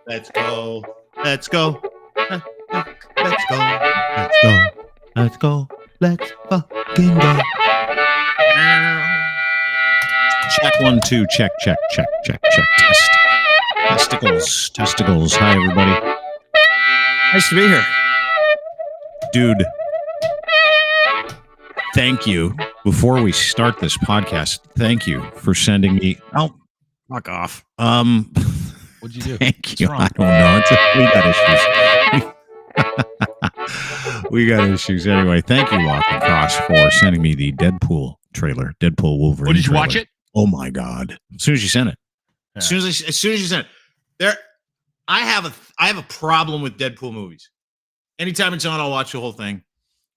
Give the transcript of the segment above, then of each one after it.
Let's go. Let's go. Let's go. Let's go. Let's go. Let's fucking go. Check 1 2. Check. Test. Testicles. Hi, everybody. Nice to be here. Dude, thank you. Before we start this podcast, thank you for sending me... Oh, fuck off. What'd you do? Thank you. I don't know. We got issues. Anyway, thank you, Lock and Cross, for sending me the Deadpool trailer. Deadpool Wolverine. Oh, did you trailer. watch it? Oh my God! As soon as you sent it, Yeah. as soon as you sent it, there, I have a problem with Deadpool movies. Anytime it's on, I'll watch the whole thing.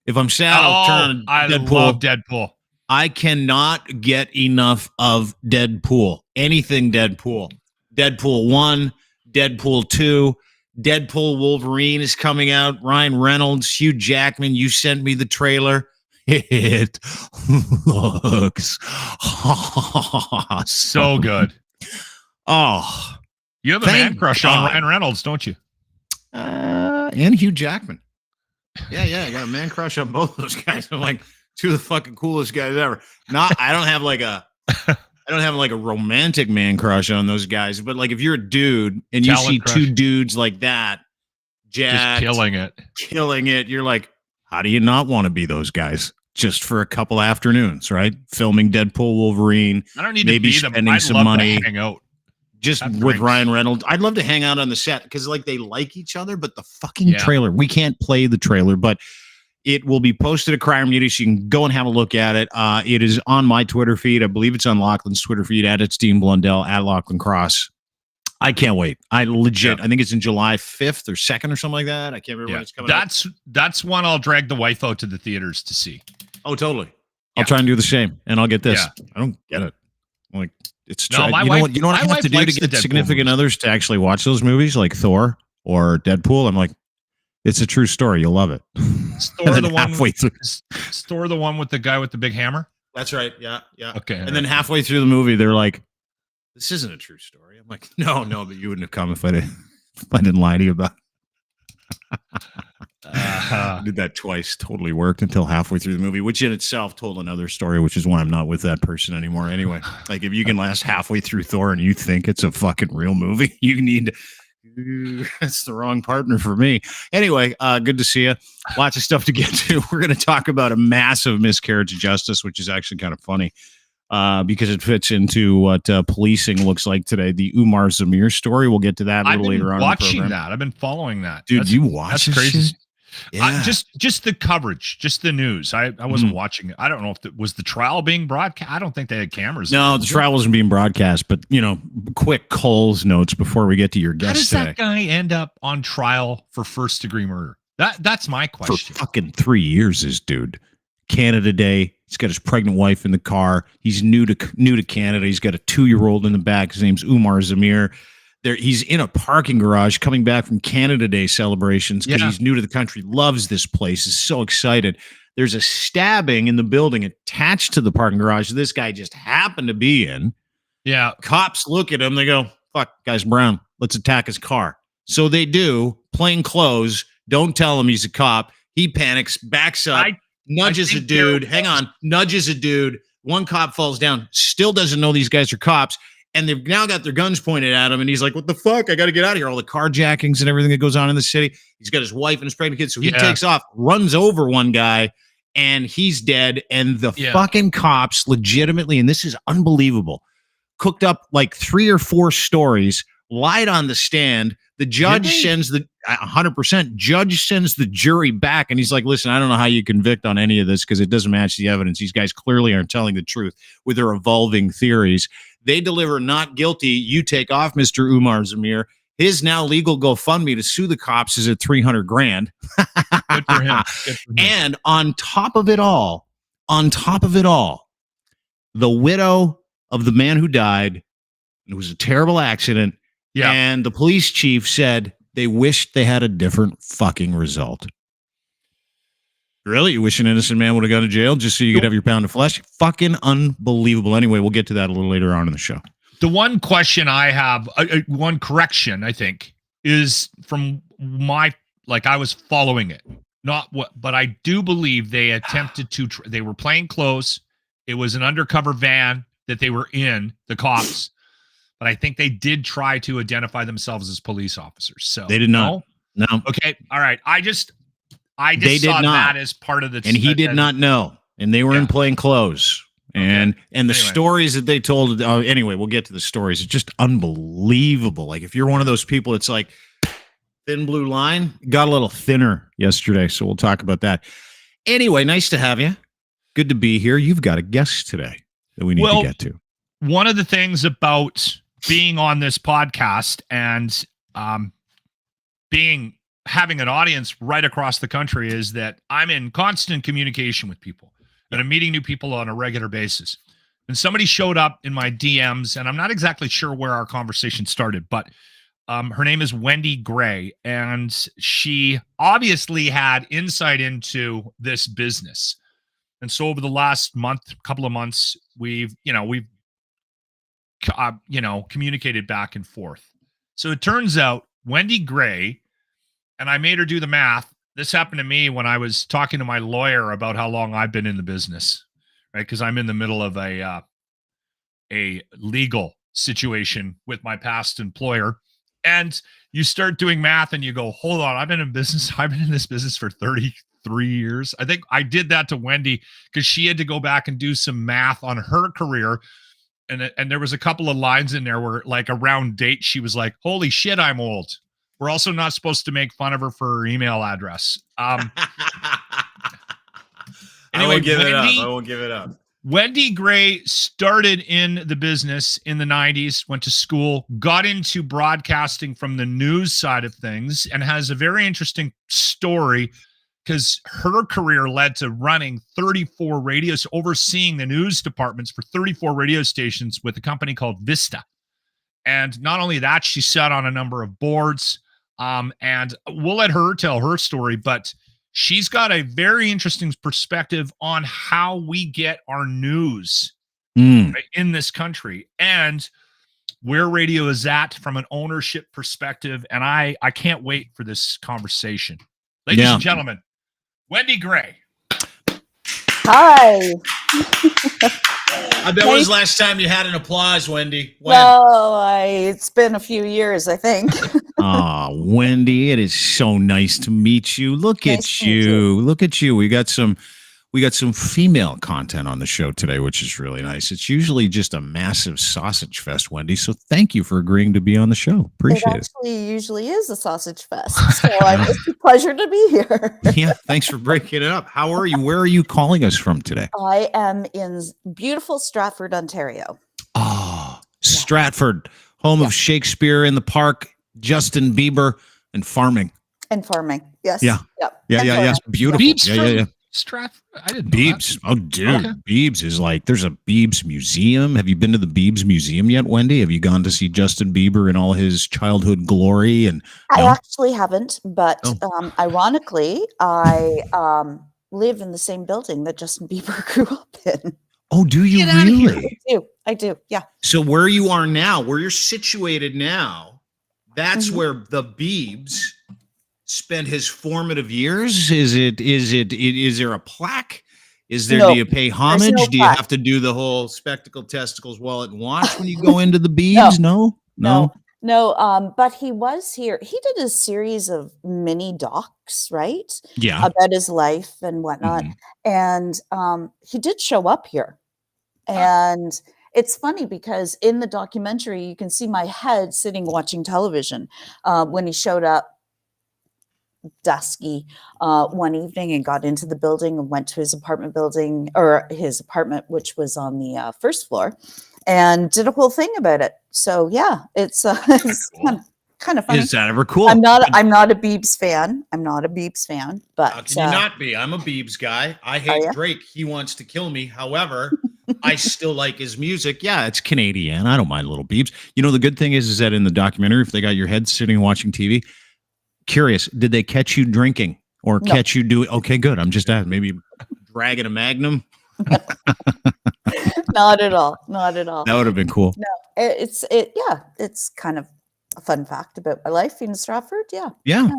If I'm sad, I'll turn on I Deadpool. love Deadpool. I cannot get enough of Deadpool. Anything Deadpool. Deadpool 1, Deadpool 2, Deadpool Wolverine is coming out. Ryan Reynolds, Hugh Jackman, you sent me the trailer. It looks So good. Oh. You have a Thank man crush God. on Ryan Reynolds, don't you? And Hugh Jackman. Yeah, I got a man crush on both those guys. I'm like, two of the fucking coolest guys ever. I don't have like a romantic man crush on those guys, but like if you're a dude and you Talent see crush. two dudes like that, Just killing it, you're like, how do you not want to be those guys just for a couple afternoons, right? Filming Deadpool Wolverine, I don't need maybe to be them. spending I'd some love money. to hang out. just Have with drinks. Ryan Reynolds. I'd love to hang out on the set because like they like each other, but the fucking trailer, we can't play the trailer, but it will be posted at Crime Media, so you can go and have a look at it. It is on my Twitter feed. I believe it's on Lachlan's Twitter feed, at It's Dean Blundell, at Lachlan Cross. I can't wait. I think it's in July 5th or 2nd or something like that. I can't remember when it's coming out. That's one I'll drag the wife out to the theaters to see. Oh, totally. I'll try and do the same, and I'll get this. Yeah. I don't get it. Like, it's No, my you wife- know what I my have to wife do to likes the get Deadpool significant movies. others to actually watch those movies, like Thor or Deadpool. I'm like, it's a true story. You'll love it. Is Thor And then the one? halfway through, Is Thor the one with the guy with the big hammer? that's right. Yeah. Okay. And then halfway through the movie, they're like, "This isn't a true story." I'm like, "No, but you wouldn't have come if I didn't lie to you about." I did that twice. Totally worked until halfway through the movie, which in itself told another story, which is why I'm not with that person anymore. Anyway, like if you can last halfway through Thor and you think it's a fucking real movie, you need to. That's the wrong partner for me. Anyway, good to see you. Lots of stuff to get to. We're going to talk about a massive miscarriage of justice, which is actually kind of funny because it fits into what policing looks like today. The Umar Zamir story. We'll get to that a little later on. Watching that, I've been following that. Dude, you watch that's this crazy. shit? Yeah. Just the coverage, just the news. I wasn't watching it. I don't know if was the trial being broadcast. I don't think they had cameras. No, the trial wasn't being broadcast, but quick Cole's notes before we get to your How guest does today. that guy end up on trial for first-degree murder? That's my For question. fucking 3 years, this dude. Canada Day. He's got his pregnant wife in the car. He's new to Canada. He's got a 2-year-old in the back. His name's Umar Zamir. He's in a parking garage coming back from Canada Day celebrations because he's new to the country, loves this place, is so excited. There's a stabbing in the building attached to the parking garage this guy just happened to be in. Yeah. Cops look at him. They go, fuck, guy's brown. Let's attack his car. So they do, plain clothes. Don't tell him he's a cop. He panics, backs up, nudges a dude. Hang on. Nudges a dude. One cop falls down, still doesn't know these guys are cops. And they've now got their guns pointed at him. And he's like, what the fuck? I got to get out of here. All the carjackings and everything that goes on in the city. He's got his wife and his pregnant kid. So he takes off, runs over one guy, and he's dead. And the fucking cops legitimately, and this is unbelievable, cooked up like 3 or 4 stories, lied on the stand. The judge sends 100% judge sends the jury back. And he's like, listen, I don't know how you convict on any of this because it doesn't match the evidence. These guys clearly aren't telling the truth with their evolving theories. They deliver not guilty. You take off, Mr. Umar Zamir. His now legal GoFundMe to sue the cops is at $300,000. Good for him. And on top of it all, the widow of the man who died, it was a terrible accident. Yeah. And the police chief said they wished they had a different fucking result. Really? You wish an innocent man would have gone to jail just so you could have your pound of flesh? Fucking unbelievable. Anyway, we'll get to that a little later on in the show. The one question I have, one correction, I think, is from I was following it. But I do believe they attempted to, they were playing close. It was an undercover van that they were in, the cops. But I think they did try to identify themselves as police officers. So they did not. No. Okay. All right. I just saw that as part of the. And he did not know. And they were in plain clothes. And the stories that they told. Anyway, we'll get to the stories. It's just unbelievable. Like if you're one of those people, it's like thin blue line. Got a little thinner yesterday. So we'll talk about that. Anyway, nice to have you. Good to be here. You've got a guest today that we need to get to. One of the things about being on this podcast and having an audience right across the country is that I'm in constant communication with people and I'm meeting new people on a regular basis. And somebody showed up in my DMs, and I'm not exactly sure where our conversation started, but her name is Wendy Gray, and she obviously had insight into this business. And so over the last couple of months, we've communicated back and forth. So it turns out Wendy Gray, and I made her do the math. This happened to me when I was talking to my lawyer about how long I've been in the business, right? Because I'm in the middle of a legal situation with my past employer. And you start doing math and you go, hold on, I've been in this business for 33 years. I think I did that to Wendy because she had to go back and do some math on her career. And there was a couple of lines in there where, like, around date, she was like, holy shit, I'm old. We're also not supposed to make fun of her for her email address. Anyway, I won't give it up. Wendy Gray started in the business in the 90s, went to school, got into broadcasting from the news side of things, and has a very interesting story because her career led to running 34 radios, overseeing the news departments for 34 radio stations with a company called Vista. And not only that, she sat on a number of boards, and we'll let her tell her story, but she's got a very interesting perspective on how we get our news in this country and where radio is at from an ownership perspective. And I can't wait for this conversation. Ladies and gentlemen, Wendy Gray. Hi. I bet when was the last time you had an applause, Wendy? When? Well, it's been a few years, I think. Oh, Wendy, it is so nice to meet you. Look at you. Look at you. We got some female content on the show today, which is really nice. It's usually just a massive sausage fest, Wendy. So thank you for agreeing to be on the show. Appreciate it. Actually usually is a sausage fest. So it's a pleasure to be here. Yeah, thanks for breaking it up. How are you? Where are you calling us from today? I am in beautiful Stratford, Ontario. Oh, Stratford, home of Shakespeare in the Park, Justin Bieber, and farming. Yes. Yeah. Yep. Yeah. Beautiful. Yeah. Stratford. I didn't know Biebs. that. Oh, dude. Okay. Biebs is like, there's a Biebs museum. Have you been to the Biebs museum yet, Wendy? Have you gone to see Justin Bieber in all his childhood glory? And I actually haven't, but ironically, I live in the same building that Justin Bieber grew up in. Oh, do you really? I do. Yeah. So where you are now, where you're situated now, that's where the Biebs spent his formative years? Is there a plaque? Is there, do you pay homage? Do you have to do the whole spectacle, testicles, wallet, and watch when you go into the Biebs? No. But he was here. He did a series of mini docs, right? Yeah. About his life and whatnot. And he did show up here. And it's funny because in the documentary, you can see my head sitting watching television when he showed up dusky one evening and got into the building and went to his apartment, which was on the first floor, and did a whole thing about it. So yeah, it's cool. kind of funny. Is that ever cool? I'm not a Biebs fan. But how can you not be? I'm a Biebs guy. I hate Drake. He wants to kill me. However, I still like his music. Yeah, it's Canadian. I don't mind little Biebs. You know, the good thing is that in the documentary, if they got your head sitting watching TV, curious, did they catch you drinking or catch you doing? Okay, good. I'm just asking. Maybe dragging a Magnum. Not at all. That would have been cool. No, it's kind of a fun fact about my life in Stratford. Yeah. Yeah.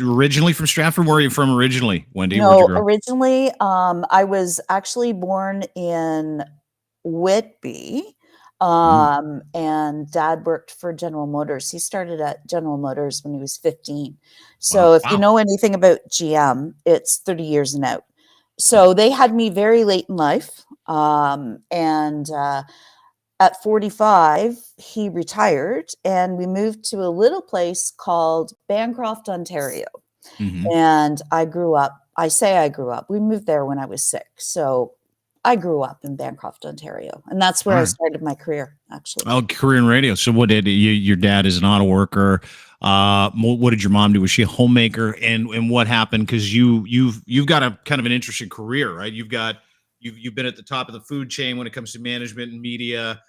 Originally from Stratford. Where are you from originally, Wendy? Where'd No, you grow up? originally, I was actually born in Whitby, and Dad worked for General Motors. He started at General Motors when he was 15. So if you know anything about GM, it's 30 years and out. So they had me very late in life, and at 45, he retired, and we moved to a little place called Bancroft, Ontario. And I grew up. I say I grew up. We moved there when I was 6. So I grew up in Bancroft, Ontario. And that's where I started my career, actually. Oh, career in radio. So what did your dad is an auto worker? What did your mom do? Was she a homemaker? And what happened? Because you've got a kind of an interesting career, right? You've been at the top of the food chain when it comes to management and media.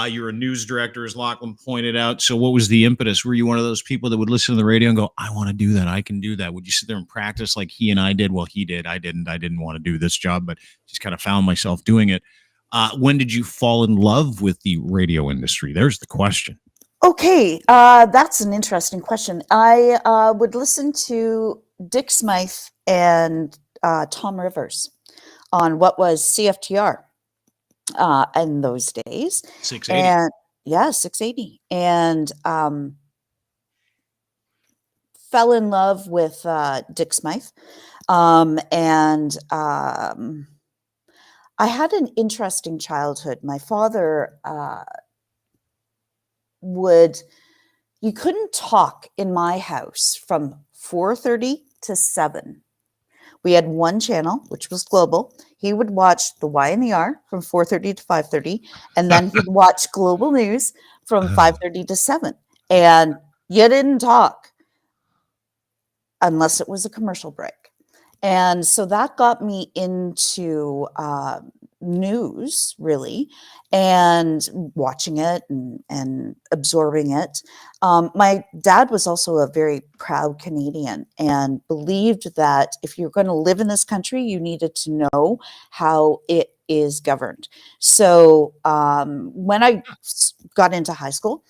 You're a news director, as Lachlan pointed out. So what was the impetus? Were you one of those people that would listen to the radio and go, I want to do that. I can do that. Would you sit there and practice like he and I did? Well, he did. I didn't. I didn't want to do this job, but just kind of found myself doing it. When did you fall in love with the radio industry? There's the question. Okay. That's an interesting question. I would listen to Dick Smythe and Tom Rivers on what was CFTR. In those days. 680. And yeah, 680. And fell in love with Dick Smythe. And I had an interesting childhood. My father you couldn't talk in my house from 4:30 to 7. We had one channel, which was global. He would watch the Y and the R from 4:30 to 5:30, and then he'd watch global news from 5:30 to 7. And you didn't talk unless it was a commercial break. And so that got me into news, really, and watching it and absorbing it. My dad was also a very proud Canadian and believed that if you're going to live in this country, you needed to know how it is governed. So when I got into high school,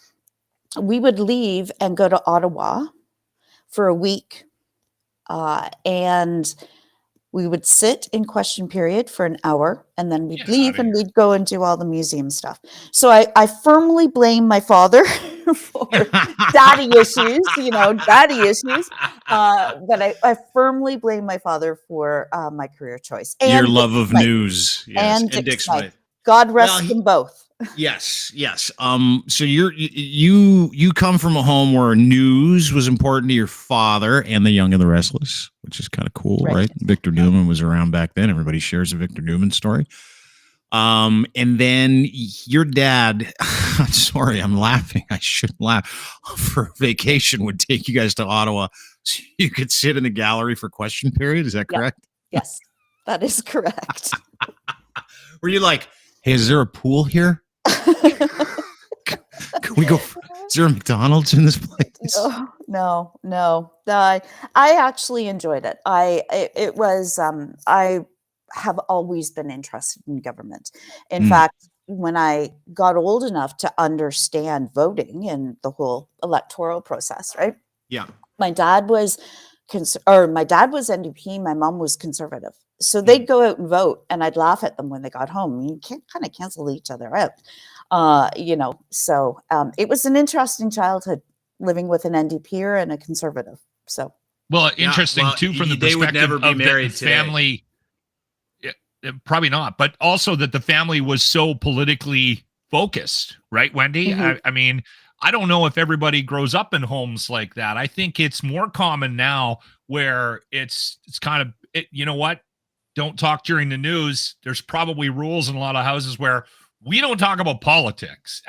we would leave and go to Ottawa for a week. And we would sit in question period for an hour, and then we'd leave and we'd go and do all the museum stuff. So I firmly blame my father for daddy issues, daddy issues. But I firmly blame my father for my career choice. And your love of news. Yes. And Dick Smythe. God rest them both. Yes. So you come from a home where news was important to your father and The Young and the Restless, which is kind of cool, right? Victor Newman was around back then. Everybody shares a Victor Newman story. And then your dad, sorry, I'm laughing. I shouldn't laugh. For vacation would take you guys to Ottawa so you could sit in the gallery for question period. Is that correct? Yes, that is correct. Were you like, hey, is there a pool here? Can we go? Is there a McDonald's in this place? No. I actually enjoyed it. I have always been interested in government. In fact, when I got old enough to understand voting and the whole electoral process, right? Yeah. My dad was NDP. My mom was conservative. So they'd go out and vote, and I'd laugh at them when they got home. You can't kind of cancel each other out, So it was an interesting childhood living with an NDPer and a conservative. So interesting too from the perspective they would never be married the family. Probably not, but also that the family was so politically focused, right, Wendy? I mean, I don't know if everybody grows up in homes like that. I think it's more common now where it's kind of you know what? Don't talk during the news. There's probably rules in a lot of houses where we don't talk about politics.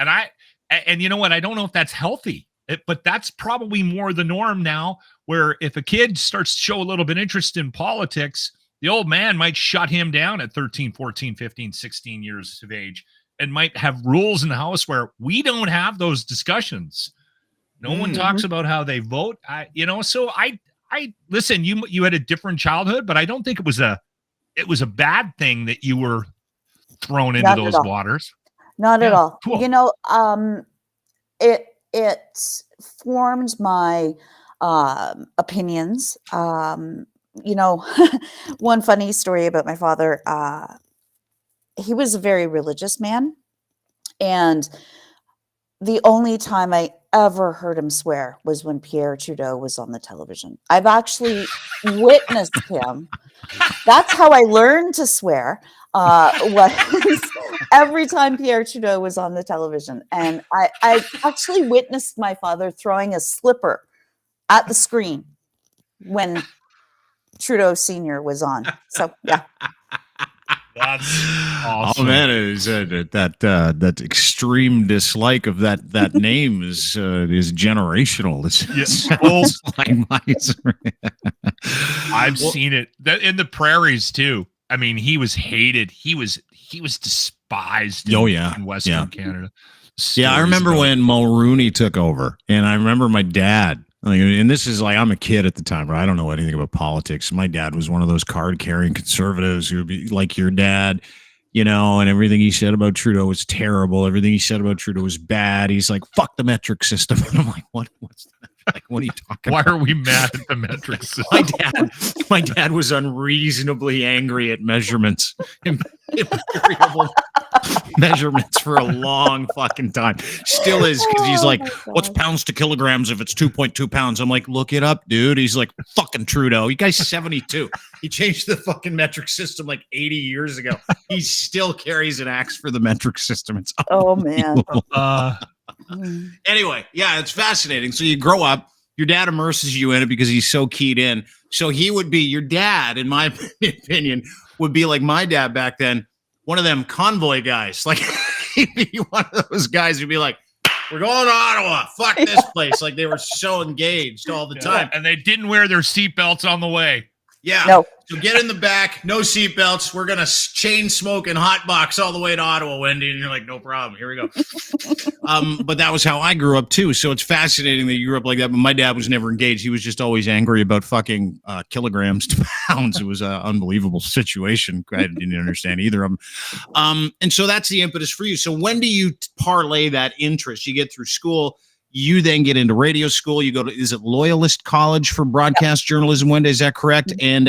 And you know what? I don't know if that's healthy, but that's probably more the norm now, where if a kid starts to show a little bit interest in politics, the old man might shut him down at 13, 14, 15, 16 years of age and might have rules in the house where we don't have those discussions. No one talks about how they vote. So I listen, you had a different childhood, but I don't think it was a bad thing that you were thrown into those waters. Not at all. Cool. it formed my opinions. You know, one funny story about my father, he was a very religious man, and the only time I ever heard him swear was when Pierre Trudeau was on the television. I've actually witnessed him. That's how I learned to swear, was every time Pierre Trudeau was on the television. And I actually witnessed my father throwing a slipper at the screen when Trudeau Sr. was on. So, yeah. That's awesome. Oh man, is that extreme dislike of that name is generational. It's I've seen it in the prairies too. I mean, he was hated. He was despised. In Western Canada. Yeah, I remember when Mulrooney took over, and I remember my dad. And this is like, I'm a kid at the time, right? I don't know anything about politics. My dad was one of those card-carrying conservatives who would be like your dad, you know, and everything he said about Trudeau was terrible. Everything he said about Trudeau was bad. He's like, fuck the metric system. And I'm like, what's that? Like, what are you talking about? Why are we mad at the metric system? My dad was unreasonably angry at measurements. Imperial measurements for a long fucking time. Still is, because he's like, what's pounds to kilograms if it's 2.2 pounds? I'm like, look it up, dude. He's like, fucking Trudeau. You guy's 72. He changed the fucking metric system like 80 years ago. He still carries an axe for the metric system. It's man. Anyway, yeah, it's fascinating. So you grow up, your dad immerses you in it because he's so keyed in. So he would be, your dad, in my opinion, would be like my dad back then, one of them convoy guys. Like, he'd be one of those guys who'd be like, we're going to Ottawa. Fuck this place. Like, they were so engaged all the time. And they didn't wear their seatbelts on the way. Yeah. No. So get in the back, no seatbelts. We're going to chain smoke and hot box all the way to Ottawa, Wendy. And you're like, no problem. Here we go. But that was how I grew up too. So it's fascinating that you grew up like that. But my dad was never engaged. He was just always angry about fucking kilograms to pounds. It was an unbelievable situation. I didn't understand either of them. And so that's the impetus for you. So when do you parlay that interest? You get through school. You then get into radio school. You go to, is it Loyalist College for broadcast journalism, Wendy? Is that correct? And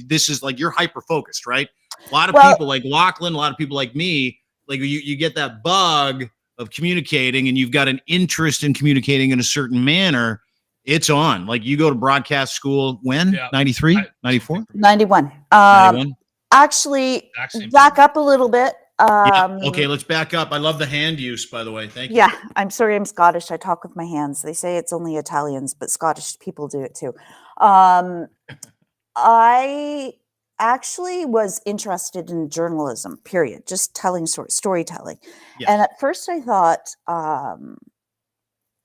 this is like, you're hyper-focused, right? A lot of people like Lachlan, a lot of people like me, like you get that bug of communicating and you've got an interest in communicating in a certain manner. It's on. Like, you go to broadcast school when? 93? 94? 91. 91? Actually, back up a little bit. Okay, let's back up. I love the hand use, by the way. Thank you. Yeah, I'm sorry, I'm Scottish. I talk with my hands. They say it's only Italians, but Scottish people do it too. I actually was interested in journalism, period, just telling storytelling. Yes. And at first I thought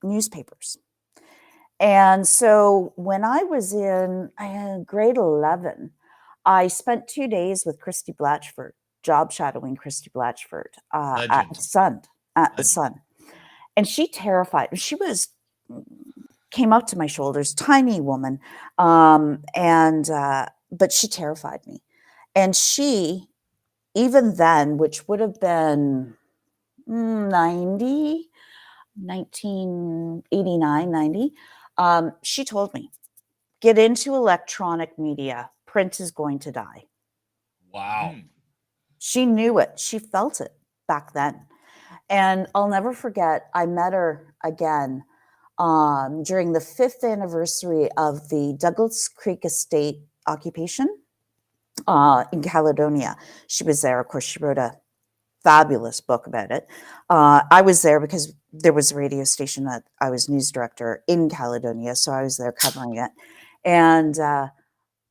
newspapers. And so when I was in grade 11, I spent 2 days with Christy Blatchford, job shadowing Christy Blatchford at the Sun. And she terrified me. She came up to my shoulders, tiny woman. But she terrified me. And she, even then, which would have been 1989, 90, she told me, get into electronic media. Print is going to die. Wow. She knew it. She felt it back then. And I'll never forget, I met her again during the 5th anniversary of the Douglas Creek Estate occupation in Caledonia. She was there. Of course, she wrote a fabulous book about it. I was there because there was a radio station that I was news director in Caledonia, so I was there covering it. And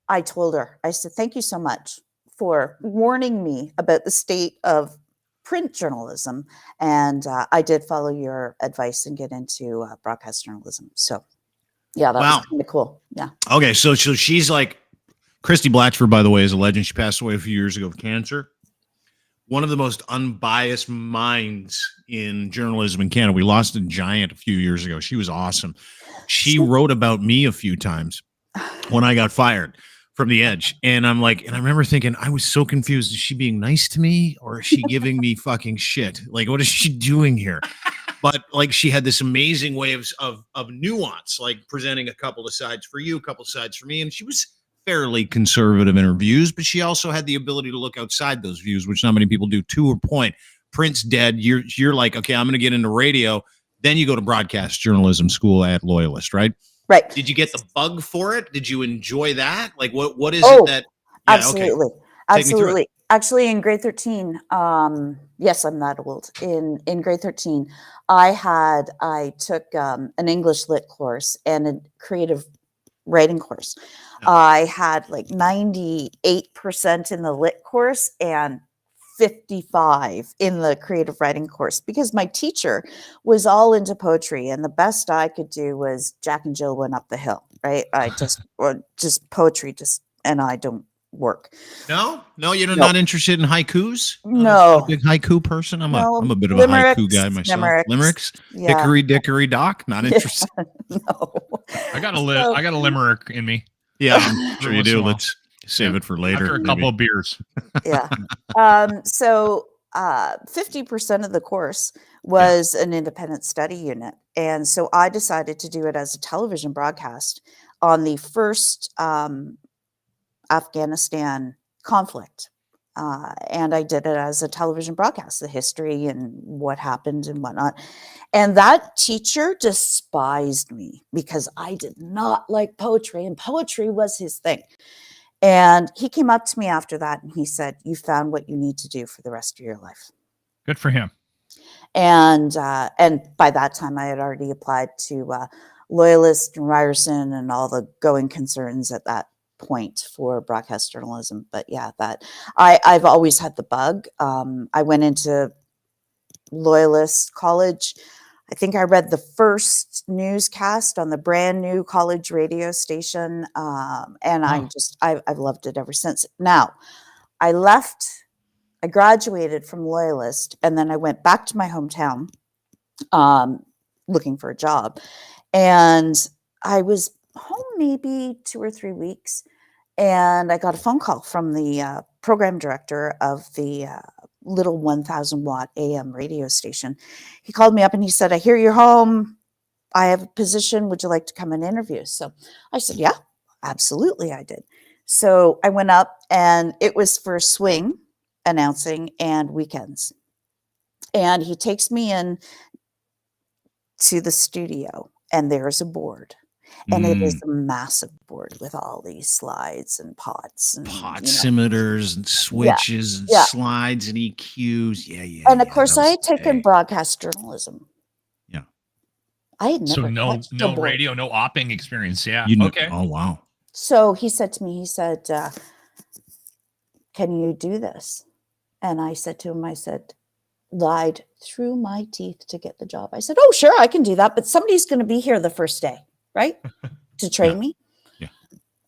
I told her, I said, thank you so much for warning me about the state of print journalism. And I did follow your advice and get into broadcast journalism. So yeah, that was kind of cool. Yeah. Okay. So she's like, Christy Blatchford, by the way, is a legend. She passed away a few years ago of cancer. One of the most unbiased minds in journalism in Canada. We lost a giant a few years ago. She was awesome. She wrote about me a few times when I got fired from The Edge. And I'm like, and I remember thinking, I was so confused. Is she being nice to me or is she giving me fucking shit? Like, what is she doing here? but like she had this amazing way of nuance, like presenting a couple of sides for you, a couple of sides for me. And she was fairly conservative in her views, but she also had the ability to look outside those views, which not many people do. To her point, Prince dead. You're like, okay, I'm going to get into radio. Then you go to broadcast journalism school at Loyalist, right? Right. Did you get the bug for it? Did you enjoy that? Like, what is it that? Yeah, absolutely. Okay. Absolutely. Actually, in grade 13, yes, I'm that old. In grade 13, I took an English lit course and a creative writing course. I had like 98% in the lit course and 55 in the creative writing course, because my teacher was all into poetry, and the best I could do was Jack and Jill Went Up the Hill, right? I just poetry, and I don't work. No, you're not interested in haikus? No. Not a big haiku person. I'm a bit of a haiku guy myself. Limericks? Yeah. Hickory dickory dock? Not interested. No. I got a limerick in me. Yeah, I'm sure you do. Let's save it for later. After a couple of beers. Yeah. So 50% of the course was an independent study unit. And so I decided to do it as a television broadcast on the first Afghanistan conflict. And I did it as a television broadcast, the history and what happened and whatnot. And that teacher despised me because I did not like poetry, and poetry was his thing. And he came up to me after that and he said, "You found what you need to do for the rest of your life." Good for him. And by that time I had already applied to Loyalist and Ryerson and all the going concerns at that point for broadcast journalism. But yeah, that I've always had the bug. I went into Loyalist college. I think I read the first newscast on the brand new college radio station. And I've loved it ever since. Now, I graduated from Loyalist, and then I went back to my hometown looking for a job. And I was home maybe 2 or 3 weeks, and I got a phone call from the program director of the little 1,000 watt AM radio station. He called me up and he said, "I hear you're home. I have a position. Would you like to come and interview?" So I said, "Yeah, absolutely." I did. So I went up, and it was for swing announcing and weekends. And he takes me in to the studio, and there's a board. And it is a massive board with all these slides and pots and simeters and switches and slides and EQs. Yeah. And of course, I had taken broadcast journalism. Yeah. I had never no radio, no opping experience. Yeah. Okay. Oh wow. So he said to me, "Can you do this?" And I said to him, lied through my teeth to get the job. I said, "Oh, sure, I can do that, but somebody's going to be here the first day, right? To train me." Yeah.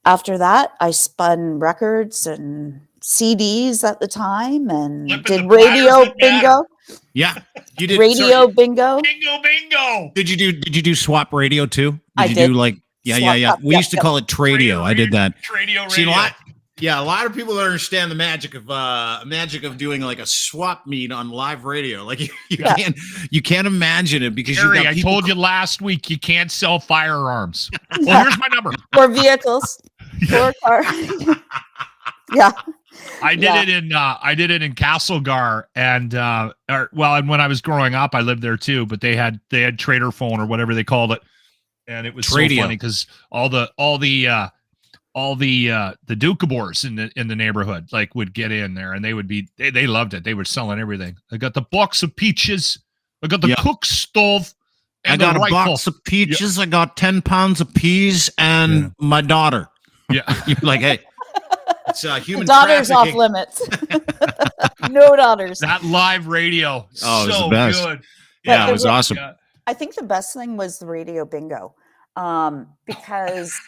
After that, I spun records and CDs at the time and did radio bingo. Yeah. You did radio bingo. Bingo. Did you do swap radio too? I did. Do like we used to call it tradio. I did that. Tradio radio. See, a lot of people don't understand the magic of doing like a swap meet on live radio. Like you can't imagine it because Gary, I told you last week you can't sell firearms. Well, here's my number. Or vehicles. Or cars. Yeah. I did it in Castlegar, and when I was growing up, I lived there too. But they had trader phone or whatever they called it, and it was so funny because all the Dukabors in the neighborhood would get in there, and they loved it. They were selling everything. I got the box of peaches. I got the cook stove. I got a box of peaches. I got 10 pounds of peas and my daughter. Yeah. You're like, hey, it's human daughters trafficking. Off limits. No daughters. That live radio. Oh, it was so the best. Good. Yeah, it was awesome. I think the best thing was the radio bingo. Because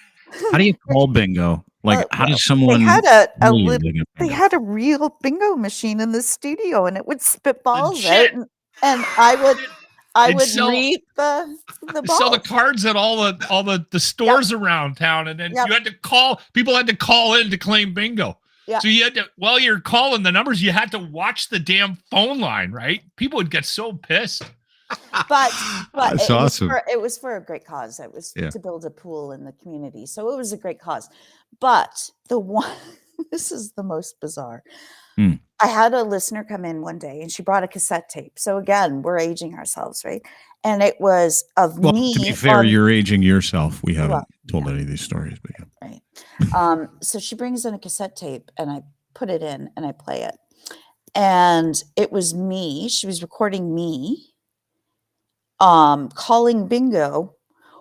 how do you call bingo? Like, how does someone? They had a real bingo machine in the studio, and it would spit balls out, and I would read the balls. Sell the cards at all the stores around town, and then you had to call. People had to call in to claim bingo. Yeah. So you had to, while you're calling the numbers, you had to watch the damn phone line, right? People would get so pissed. but That's awesome. it was for a great cause. It was Yeah. to build a pool in the community. So it was a great cause. But the one, this is the most bizarre. I had a listener come in one day and she brought a cassette tape. So again, we're aging ourselves, right? And it was of me. To be fair, you're aging yourself. We haven't told any of these stories, but yeah. Right. So she brings in a cassette tape and I put it in and I play it. And it was me. She was recording me calling bingo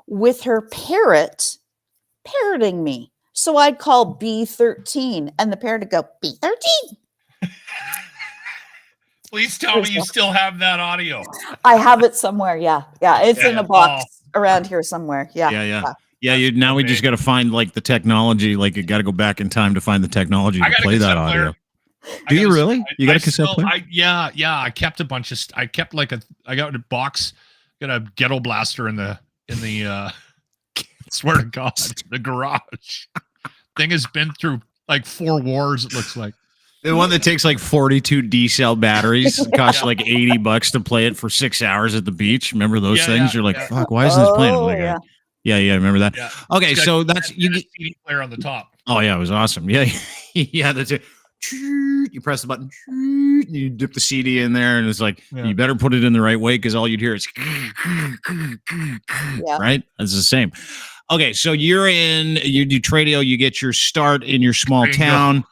with her parroting me. So I'd call B13 and the parrot would go, B13. Please tell me you still have that audio. I have it somewhere. Yeah. It's in a box around here somewhere. Yeah. Now we just got to find like the technology. Like you got to go back in time to find the technology to play that audio. Do you really? You got a cassette player? Yeah. I kept a bunch of. I kept I got a box. Got a ghetto blaster in the. Swear to God, the garage. Thing has been through like 4 wars. It looks like. The one that takes like 42 D-cell batteries costs like $80 to play it for 6 hours at the beach. Remember those things? You're like, fuck, why isn't this playing? Like, yeah, remember that? Yeah. Okay, so that's you get CD player on the top. Oh yeah, it was awesome. Yeah, yeah. That's it. You press the button, you dip the CD in there, and it's like you better put it in the right way because all you'd hear is right. It's the same. Okay, so you do Tradio, you get your start in your small town.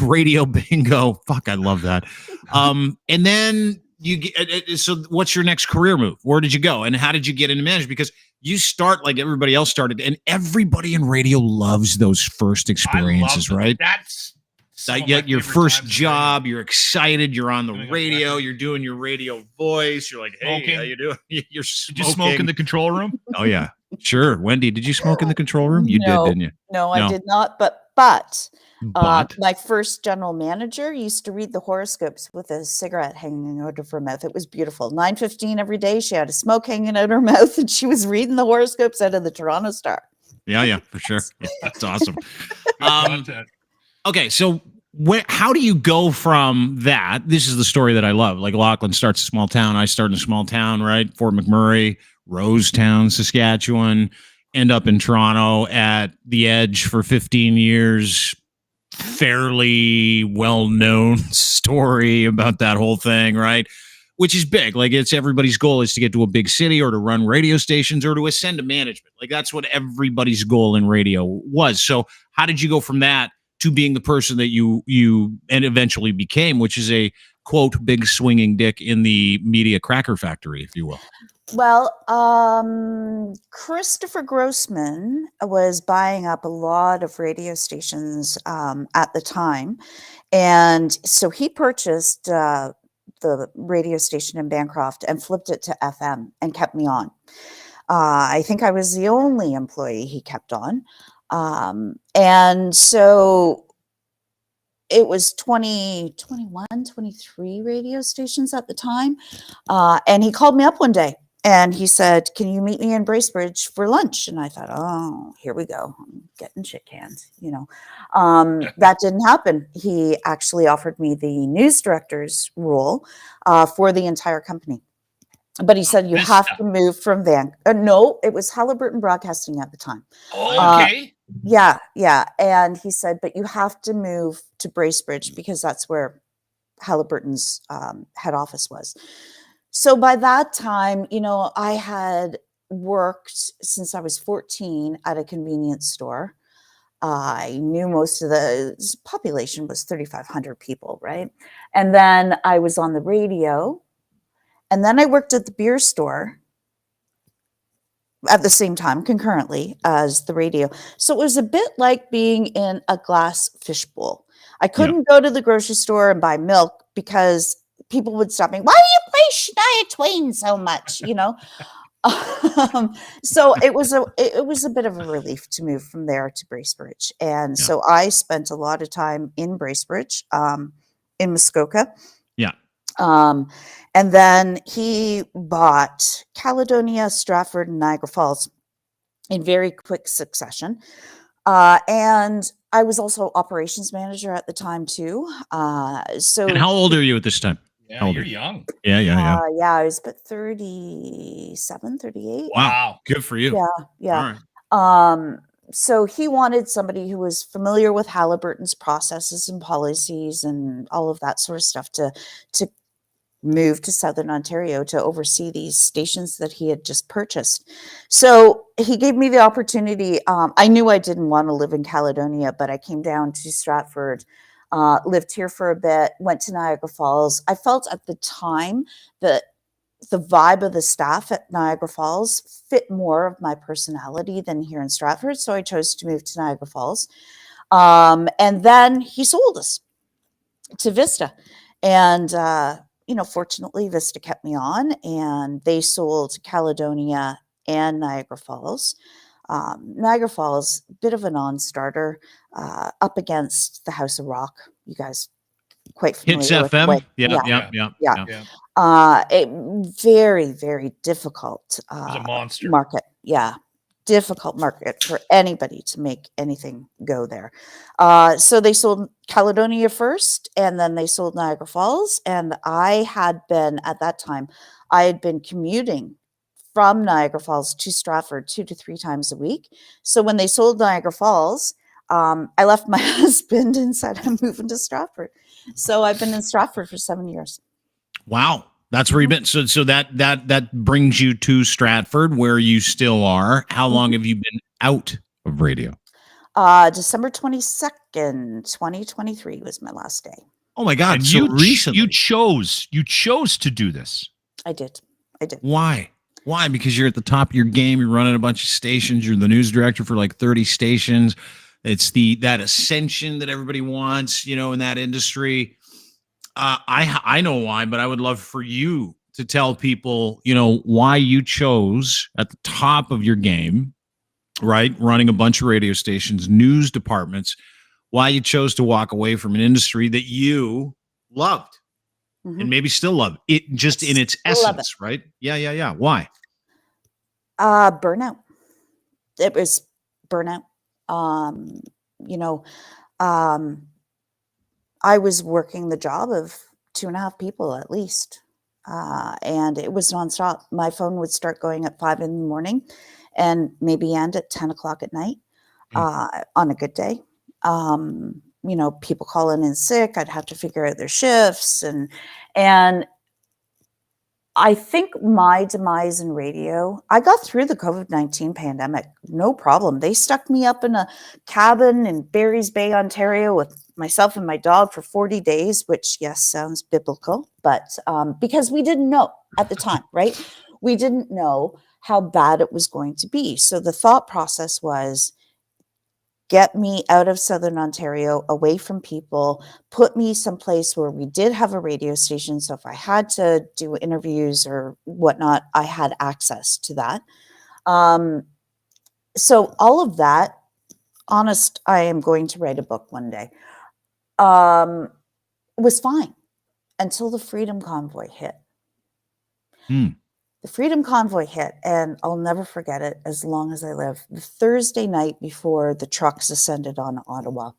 Radio bingo. Fuck, I love that. And then you get, so what's your next career move? Where did you go? And how did you get into management? Because you start like everybody else started, and everybody in radio loves those first experiences, right? That's your first job, you're excited, you're on the radio, you're doing your radio voice, you're like, hey, how you doing? You're smoking. Did you smoke in the control room? Oh yeah, sure. Wendy, did you smoke in the control room? You did, didn't you? No, I did not, but my first general manager used to read the horoscopes with a cigarette hanging out of her mouth. It was beautiful. 9:15 every day. She had a smoke hanging out her mouth and she was reading the horoscopes out of the Toronto Star. Yeah, for sure. Yeah, that's awesome. Okay, so how do you go from that? This is the story that I love. Like Lachlan starts a small town. I start in a small town, right? Fort McMurray, Rosetown, Saskatchewan, end up in Toronto at the Edge for 15 years. Fairly well-known story about that whole thing, right? Which is big. Like it's everybody's goal is to get to a big city or to run radio stations or to ascend to management. Like that's what everybody's goal in radio was. So how did you go from that to being the person that you and eventually became, which is a quote big swinging dick in the media cracker factory, if you will? Well, Christopher Grossman was buying up a lot of radio stations at the time. And so he purchased the radio station in Bancroft and flipped it to FM and kept me on. I think I was the only employee he kept on. And so it was 21, 23 radio stations at the time. And he called me up one day. And he said, can you meet me in Bracebridge for lunch? And I thought, oh, here we go. I'm getting shit canned, That didn't happen. He actually offered me the news director's role for the entire company. But he said, you have to move from no, it was Halliburton Broadcasting at the time. Oh, okay. Yeah. And he said, but you have to move to Bracebridge because that's where Halliburton's head office was. So by that time, I had worked since I was 14 at a convenience store. I knew most of the population was 3,500 people, right? And then I was on the radio. And then I worked at the beer store at the same time, concurrently as the radio. So it was a bit like being in a glass fishbowl. I couldn't go to the grocery store and buy milk because people would stop me. Why do you play Shania Twain so much? So it was a bit of a relief to move from there to Bracebridge. And so I spent a lot of time in Bracebridge, in Muskoka. Yeah. And then he bought Caledonia, Stratford, and Niagara Falls in very quick succession. And I was also operations manager at the time too. And how old are you at this time? Yeah, How old you're are you? young. Yeah. Yeah, I was about 37, 38. Wow. Good for you. Yeah, yeah. All right. So he wanted somebody who was familiar with Halliburton's processes and policies and all of that sort of stuff to move to Southern Ontario to oversee these stations that he had just purchased. So he gave me the opportunity. I knew I didn't want to live in Caledonia, but I came down to Stratford, lived here for a bit, went to Niagara Falls. I felt at the time that the vibe of the staff at Niagara Falls fit more of my personality than here in Stratford. So I chose to move to Niagara Falls. And then he sold us to Vista. And, fortunately, Vista kept me on and they sold Caledonia and Niagara Falls. Niagara Falls, bit of a non-starter, up against the House of Rock. You guys quite Hits familiar with the way. FM. Yeah. It very, very difficult It was a monster. market. Yeah. Difficult market for anybody to make anything go there. So they sold Caledonia first, and then they sold Niagara Falls. And I had been, at that time, I had been commuting from Niagara Falls to Stratford 2 to 3 times a week. So when they sold Niagara Falls, I left my husband and said, I'm moving to Stratford. So I've been in Stratford for 7 years. Wow. That's where you've been. So that brings you to Stratford, where you still are. How long have you been out of radio? December 22nd, 2023 was my last day. Oh my God. And so recently. you chose to do this. I did. Why? Because you're at the top of your game. You're running a bunch of stations. You're the news director for like 30 stations. It's that ascension that everybody wants, in that industry. I know why, but I would love for you to tell people, why you chose at the top of your game, right? Running a bunch of radio stations, news departments, why you chose to walk away from an industry that you loved and maybe still love it, just in its essence, right? Yeah. Why? Burnout. It was burnout. I was working the job of 2.5 people at least. And it was nonstop. My phone would start going at 5 in the morning and maybe end at 10 o'clock at night on a good day. People calling in sick. I'd have to figure out their shifts. And I think my demise in radio, I got through the COVID-19 pandemic, no problem. They stuck me up in a cabin in Barry's Bay, Ontario with myself and my dog for 40 days, which, yes, sounds biblical, but because we didn't know at the time, right? We didn't know how bad it was going to be. So the thought process was, get me out of Southern Ontario, away from people, put me someplace where we did have a radio station. So if I had to do interviews or whatnot, I had access to that. So all of that, honest, I am going to write a book one day, was fine until the Freedom Convoy hit. The Freedom Convoy hit, and I'll never forget it as long as I live. The Thursday night before the trucks ascended on Ottawa,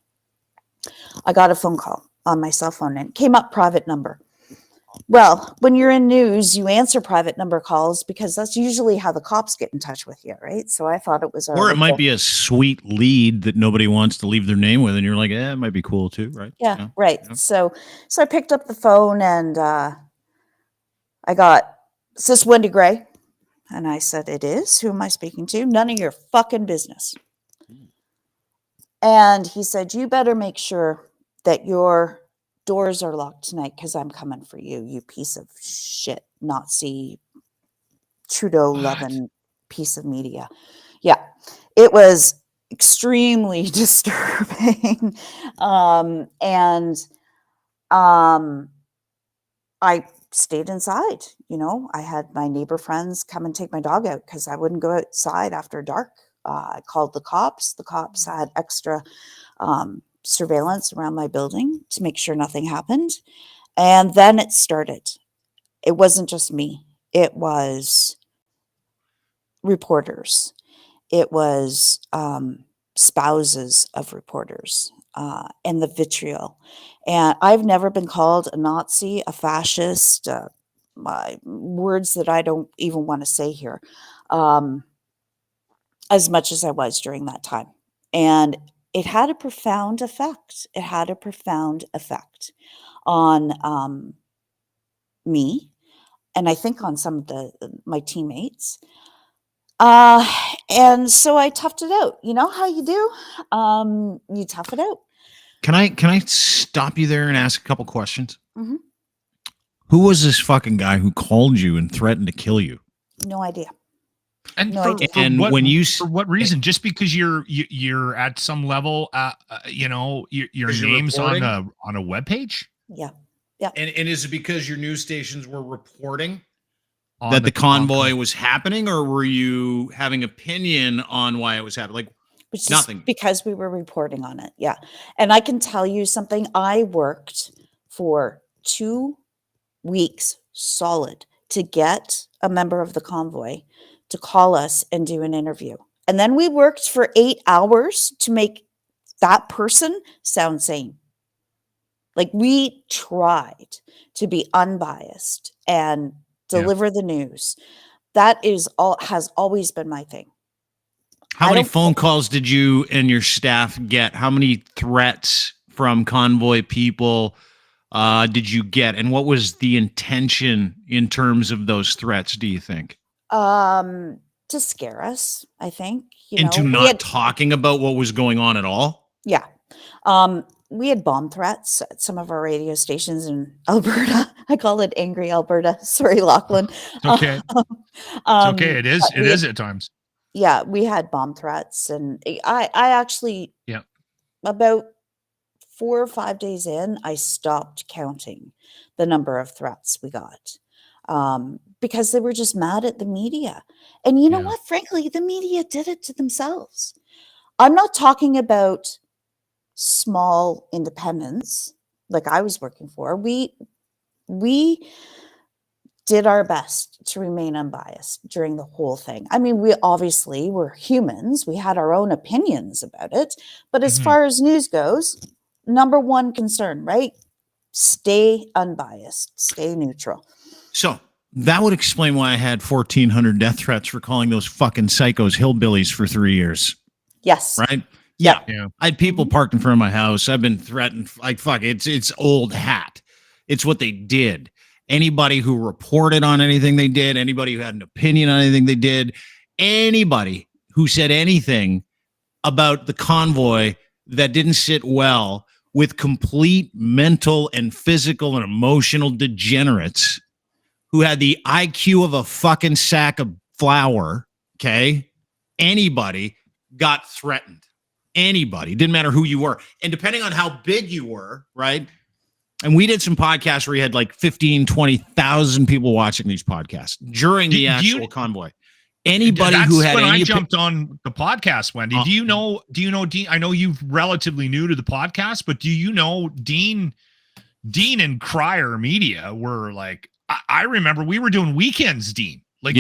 I got a phone call on my cell phone and it came up private number. Well, when you're in news, you answer private number calls because that's usually how the cops get in touch with you, right? So I thought it was or it might be a sweet lead that nobody wants to leave their name with, and you're like, it might be cool too, right? Yeah. Right. Yeah. So I picked up the phone and I got, "Is this Wendy Gray?" And I said, "It is. Who am I speaking to?" "None of your fucking business." And he said, "You better make sure that your doors are locked tonight because I'm coming for you, you piece of shit, Nazi, Trudeau-loving piece of media." Yeah, it was extremely disturbing. I stayed inside. I had my neighbor friends come and take my dog out because I wouldn't go outside after dark. I called the cops. The cops had extra surveillance around my building to make sure nothing happened. And then it started. It wasn't just me. It was reporters. It was spouses of reporters, and the vitriol. And I've never been called a Nazi, a fascist, my words that I don't even want to say here, as much as I was during that time. And it had a profound effect. It had a profound effect on me, and I think on some of my teammates. And so I toughed it out. You know how you do? You tough it out. Can I stop you there and ask a couple questions? Mm-hmm. Who was this fucking guy who called you and threatened to kill you? No idea. And No for, idea. for And what, when you for what reason? Just because you're at some level, you know, your 'Cause you're name's on reporting? a webpage Yeah. And is it because your news stations were reporting on that the convoy was happening, or were you having opinion on why it was happening? Like, Which is nothing. because we were reporting on it. Yeah. And I can tell you something. I worked for 2 weeks solid to get a member of the convoy to call us and do an interview. And then we worked for 8 hours to make that person sound sane. Like, we tried to be unbiased and deliver the news. That has always been my thing. How many phone calls did you and your staff get? How many threats from convoy people did you get? And what was the intention in terms of those threats, do you think? To scare us, I think. Into not talking about what was going on at all? Yeah. We had bomb threats at some of our radio stations in Alberta. I call it Angry Alberta. Sorry, Lachlan. Okay. It's okay. It is at times. Yeah, we had bomb threats, and I actually, about 4 or 5 days in, I stopped counting the number of threats we got, because they were just mad at the media. And you know what? Frankly, the media did it to themselves. I'm not talking about small independents like I was working for. We did our best to remain unbiased during the whole thing. I mean, we obviously were humans. We had our own opinions about it. But as far as news goes, number one concern, right? Stay unbiased, stay neutral. So that would explain why I had 1,400 death threats for calling those fucking psychos hillbillies for 3 years. Yes. Right? Yeah. I had people parked in front of my house. I've been threatened. Like, fuck, it's old hat. It's what they did. Anybody who reported on anything they did, anybody who had an opinion on anything they did, anybody who said anything about the convoy that didn't sit well with complete mental and physical and emotional degenerates who had the IQ of a fucking sack of flour, okay? Anybody got threatened. Anybody. Didn't matter who you were. And depending on how big you were, right? And we did some podcasts where you had like 15, 20,000 people watching these podcasts during the actual convoy. Anybody who had I jumped on the podcast, Wendy. Do you know Dean? I know you're relatively new to the podcast, but do you know Dean and Crier Media were like, I remember we were doing weekends, Dean. Like,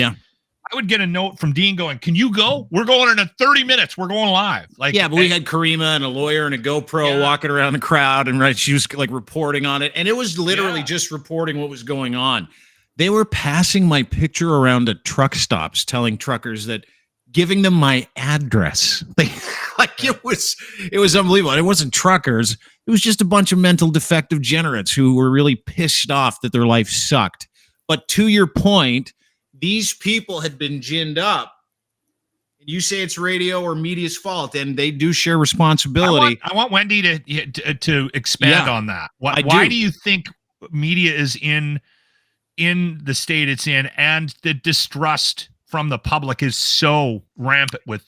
I would get a note from Dean going, "Can you go? We're going in 30 minutes. We're going live." Like, but we had Karima and a lawyer and a GoPro walking around the crowd, and she was like reporting on it, and it was literally just reporting what was going on. They were passing my picture around at truck stops, telling truckers that, giving them my address. It was unbelievable. And it wasn't truckers. It was just a bunch of mental defective degenerates who were really pissed off that their life sucked. But to your point, these people had been ginned up. You say it's radio or media's fault, and they do share responsibility. I want Wendy to expand on that. Why do you think media is in the state it's in, and the distrust from the public is so rampant with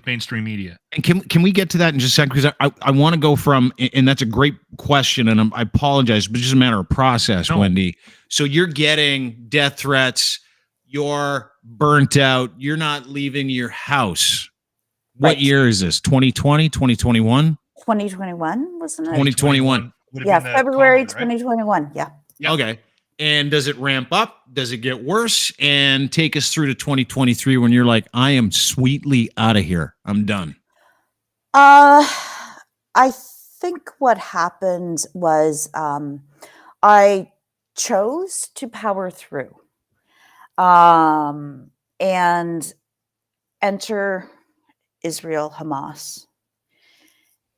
mainstream media? And can we get to that in just a second? Because I want to go from, and that's a great question, and I apologize, but it's just a matter of process, Wendy. So you're getting death threats. You're burnt out. You're not leaving your house. What year is this? 2020, 2021? 2021, wasn't it? 2021. Yeah, February 2021. Yeah. Okay. And does it ramp up? Does it get worse? And take us through to 2023 when you're like, I am sweetly out of here. I'm done. I think what happened was I chose to power through and enter Israel Hamas.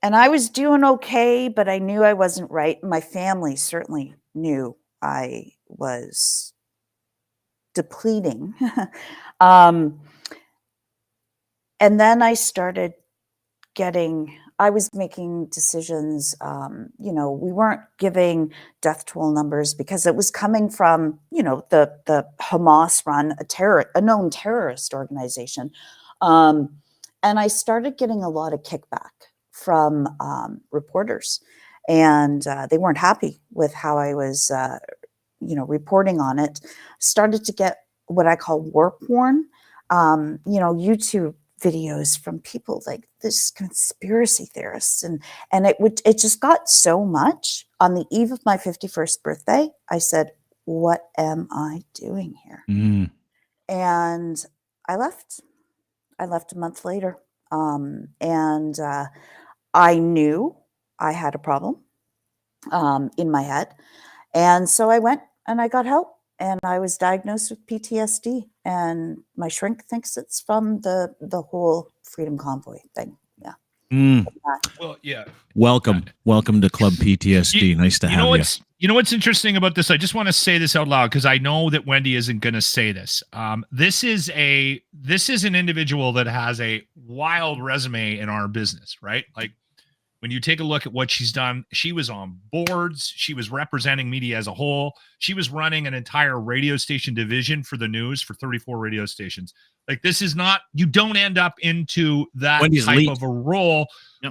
And I was doing okay, but I knew I wasn't right. My family certainly knew I was depleting. And then I started I was making decisions. We weren't giving death toll numbers because it was coming from, the Hamas run, a known terrorist organization. And I started getting a lot of kickback from reporters, and they weren't happy with how I was, reporting on it. Started to get what I call war porn, YouTube videos from people like this conspiracy theorists, and it just got so much. On the eve of my 51st birthday, I said, what am I doing here? And I left a month later. And I knew I had a problem in my head, and so I went and I got help. And I was diagnosed with PTSD, and my shrink thinks it's from the whole Freedom Convoy thing. Yeah. Well, yeah. Welcome to Club PTSD. Nice to have you. You know what's interesting about this? I just want to say this out loud because I know that Wendy isn't going to say this. This is an individual that has a wild resume in our business, right? Like, when you take a look at what she's done, she was on boards. She was representing media as a whole. She was running an entire radio station division for the news for 34 radio stations. Like, this is not, you don't end up into that Wendy's type elite. of a role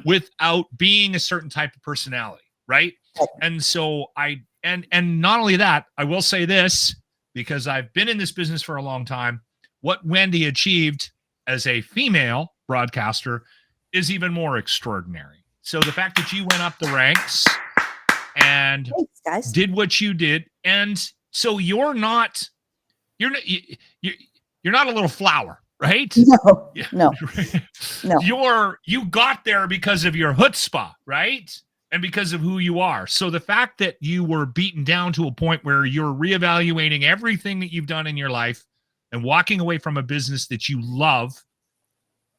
without being a certain type of personality, right? And so and not only that, I will say this, because I've been in this business for a long time, what Wendy achieved as a female broadcaster is even more extraordinary. So the fact that you went up the ranks and did what you did, and so you're not a little flower, right? No. You got there because of your chutzpah, right? And because of who you are. So the fact that you were beaten down to a point where you're reevaluating everything that you've done in your life and walking away from a business that you love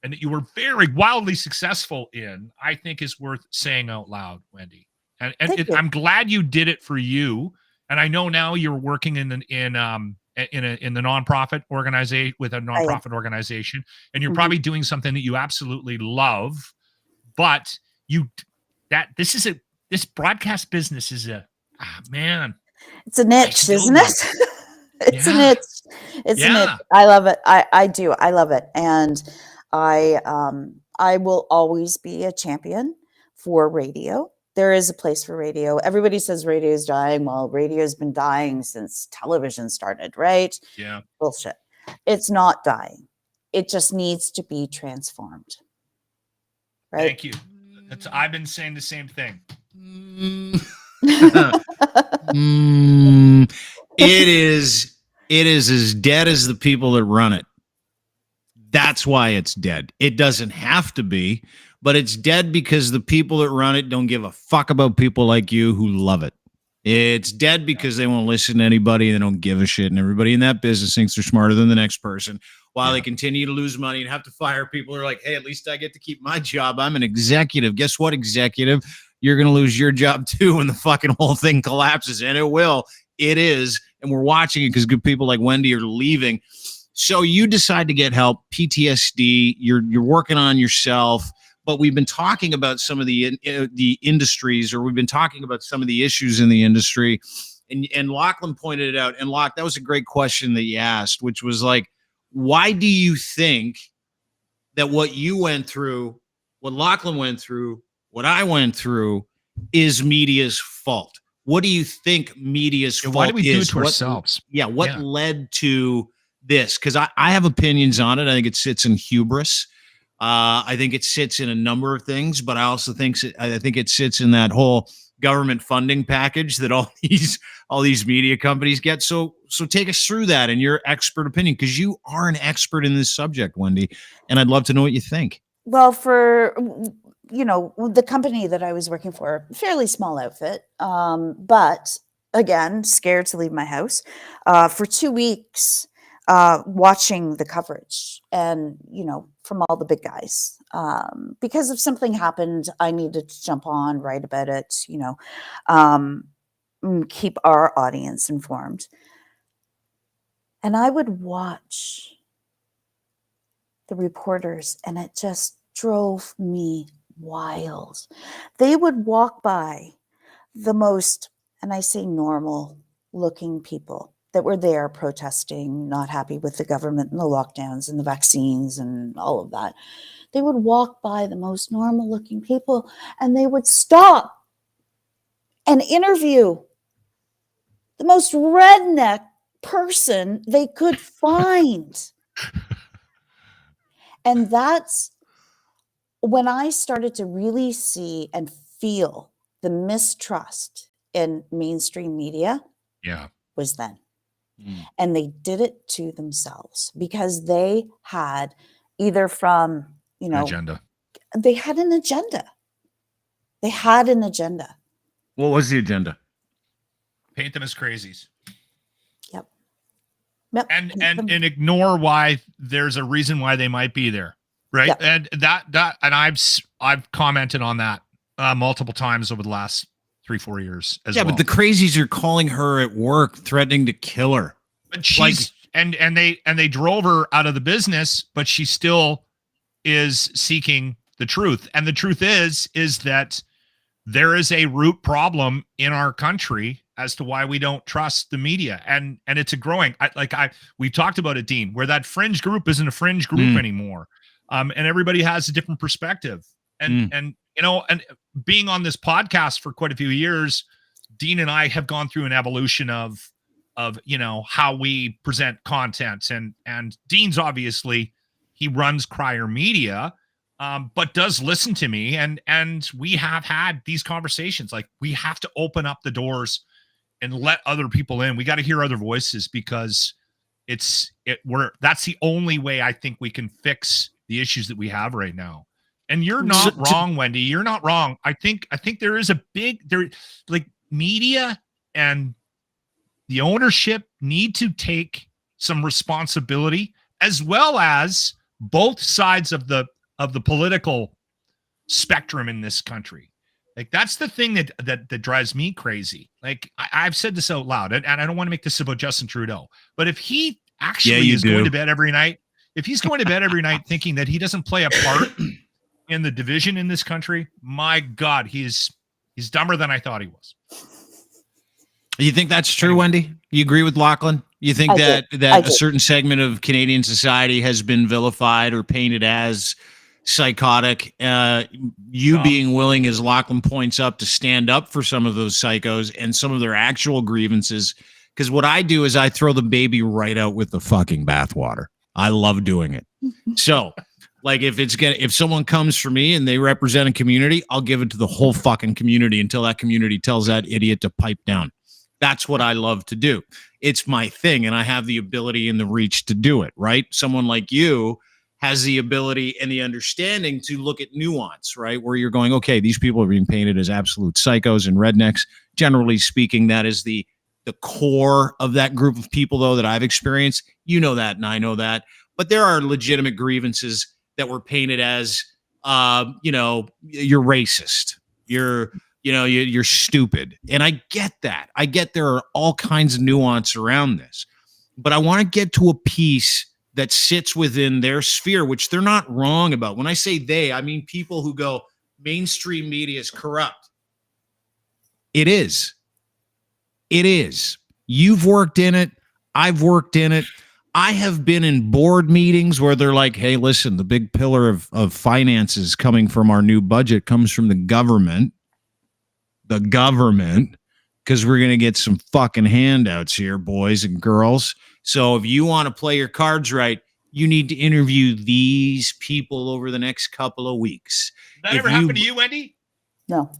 and that you were very wildly successful in, I think is worth saying out loud, Wendy. And I'm glad you did it for you. And I know now you're working in the nonprofit organization with a nonprofit organization, and you're probably doing something that you absolutely love. But this broadcast business is man. It's a niche, isn't it? It's a niche. It's a niche. I love it. I do. I love it. And I will always be a champion for radio. There is a place for radio. Everybody says radio is dying. Well, radio's been dying since television started, right? Yeah. Bullshit. It's not dying. It just needs to be transformed. Right? Thank you. I've been saying the same thing. It is as dead as the people that run it. That's why it's dead. It doesn't have to be, but it's dead because the people that run it don't give a fuck about people like you who love it. It's dead because they won't listen to anybody. They don't give a shit. And everybody in that business thinks they're smarter than the next person while they continue to lose money and have to fire people who are like, hey, at least I get to keep my job. I'm an executive. Guess what, executive? You're going to lose your job too when the fucking whole thing collapses. And it will. It is. And we're watching it because good people like Wendy are leaving. So you decide to get help, PTSD, you're working on yourself, but we've been talking about some of the industries, or we've been talking about some of the issues in the industry, and Lachlan pointed it out. And Lach, that was a great question that you asked, which was like, why do you think that what you went through, what Lachlan went through, what I went through is media's fault? What do you think media's fault is? Why do we do it to ourselves? What led to this? Because I have opinions on it. I think it sits in hubris. I think it sits in a number of things, but I also think it sits in that whole government funding package that all these media companies get. So take us through that and your expert opinion, because you are an expert in this subject, Wendy, and I'd love to know what you think. Well, for the company that I was working for, fairly small outfit, but again, scared to leave my house for 2 weeks, watching the coverage, and from all the big guys, because if something happened, I needed to jump on, write about it, um, keep our audience informed, and I would watch the reporters, and it just drove me wild. They would walk by the most, and I say normal looking people that were there protesting, not happy with the government and the lockdowns and the vaccines and all of that. They would walk by the most normal looking people, and they would stop and interview the most redneck person they could find. And that's when I started to really see and feel the mistrust in mainstream media. Yeah. Was then. And they did it to themselves because they had either from, Agenda. They had an agenda. They had an agenda. What was the agenda? Paint them as crazies. Yep. And ignore why there's a reason why they might be there. Right. Yep. And and I've commented on that multiple times over the last 3-4 years as well. Yeah, but the crazies are calling her at work, threatening to kill her. But she's and they drove her out of the business, but she still is seeking the truth. And the truth is that there is a root problem in our country as to why we don't trust the media. And it's a growing, we talked about it, Dean, where that fringe group isn't a fringe group anymore. And everybody has a different perspective. And being on this podcast for quite a few years, Dean and I have gone through an evolution of how we present content. And Dean's obviously, he runs Crier Media, but does listen to me. And we have had these conversations. Like, we have to open up the doors and let other people in. We got to hear other voices, because that's the only way I think we can fix the issues that we have right now. And you're not wrong, Wendy. You're not wrong. I think there is media and the ownership need to take some responsibility, as well as both sides of the political spectrum in this country. Like, that's the thing that drives me crazy. Like, I've said this out loud, and I don't want to make this about Justin Trudeau, but if he actually going to bed every night, if he's going to bed every night thinking that he doesn't play a part in the division in this country, my God, he's dumber than I thought he was. You think that's true, Wendy? You agree with Lachlan? You think that a certain segment of Canadian society has been vilified or painted as psychotic? Being willing, as Lachlan points up, to stand up for some of those psychos and some of their actual grievances. Because what I do is I throw the baby right out with the fucking bathwater. I love doing it. So, like, if someone comes for me and they represent a community, I'll give it to the whole fucking community until that community tells that idiot to pipe down. That's what I love to do. It's my thing, and I have the ability and the reach to do it, right? Someone like you has the ability and the understanding to look at nuance, right? Where you're going, okay, these people are being painted as absolute psychos and rednecks. Generally speaking, that is the core of that group of people, though, that I've experienced. You know that, and I know that. But there are legitimate grievances that were painted as, you're racist. You're stupid. And I get that. I get there are all kinds of nuance around this. But I want to get to a piece that sits within their sphere, which they're not wrong about. When I say they, I mean people who go, mainstream media is corrupt. It is. It is. You've worked in it. I've worked in it. I have been in board meetings where they're like, hey, listen, the big pillar of finances coming from our new budget comes from the government. Because we're going to get some fucking handouts here, boys and girls. So if you want to play your cards right, you need to interview these people over the next couple of weeks. That ever happened to you, Wendy? No,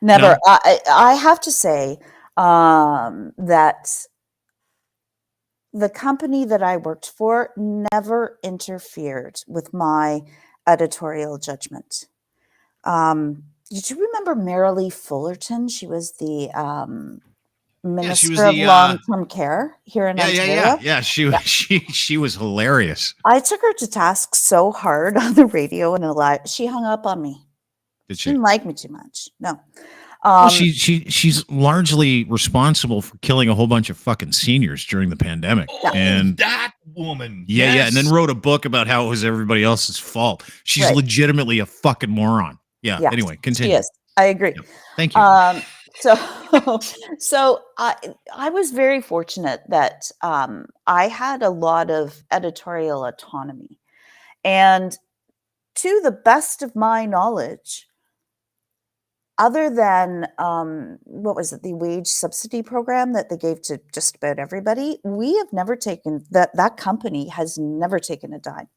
never. No. I have to say that the company that I worked for never interfered with my editorial judgment. Did you remember Marilee Fullerton? She was the Minister of Long-Term Care here in Ontario. Yeah. She was hilarious. I took her to task so hard on the radio and she hung up on me. Did she? Didn't like me too much. No. Well, she's largely responsible for killing a whole bunch of fucking seniors during the pandemic. And that woman. Yeah, and then wrote a book about how it was everybody else's fault. She's legitimately a fucking moron. Yeah. Anyway, continue. Yes, I agree. Yep. Thank you. So I was very fortunate that I had a lot of editorial autonomy, and to the best of my knowledge, other than what was it, the wage subsidy program that they gave to just about everybody, we have never taken that company has never taken a dime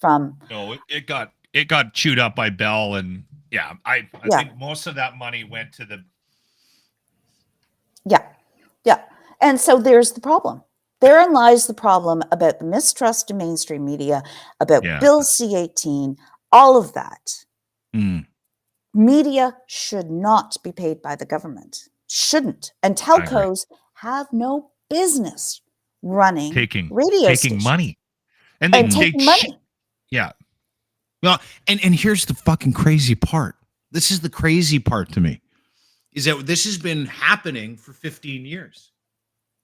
from. No, it got chewed up by Bell, and I think most of that money went to the. Yeah. And so there's the problem. Therein lies the problem about the mistrust of mainstream media, about Bill C-18, all of that. Media should not be paid by the government. Shouldn't. And telcos have no business running radio stations. Money. And they take money. Yeah. Well, and here's the fucking crazy part. This is the crazy part to me. Is that this has been happening for 15 years.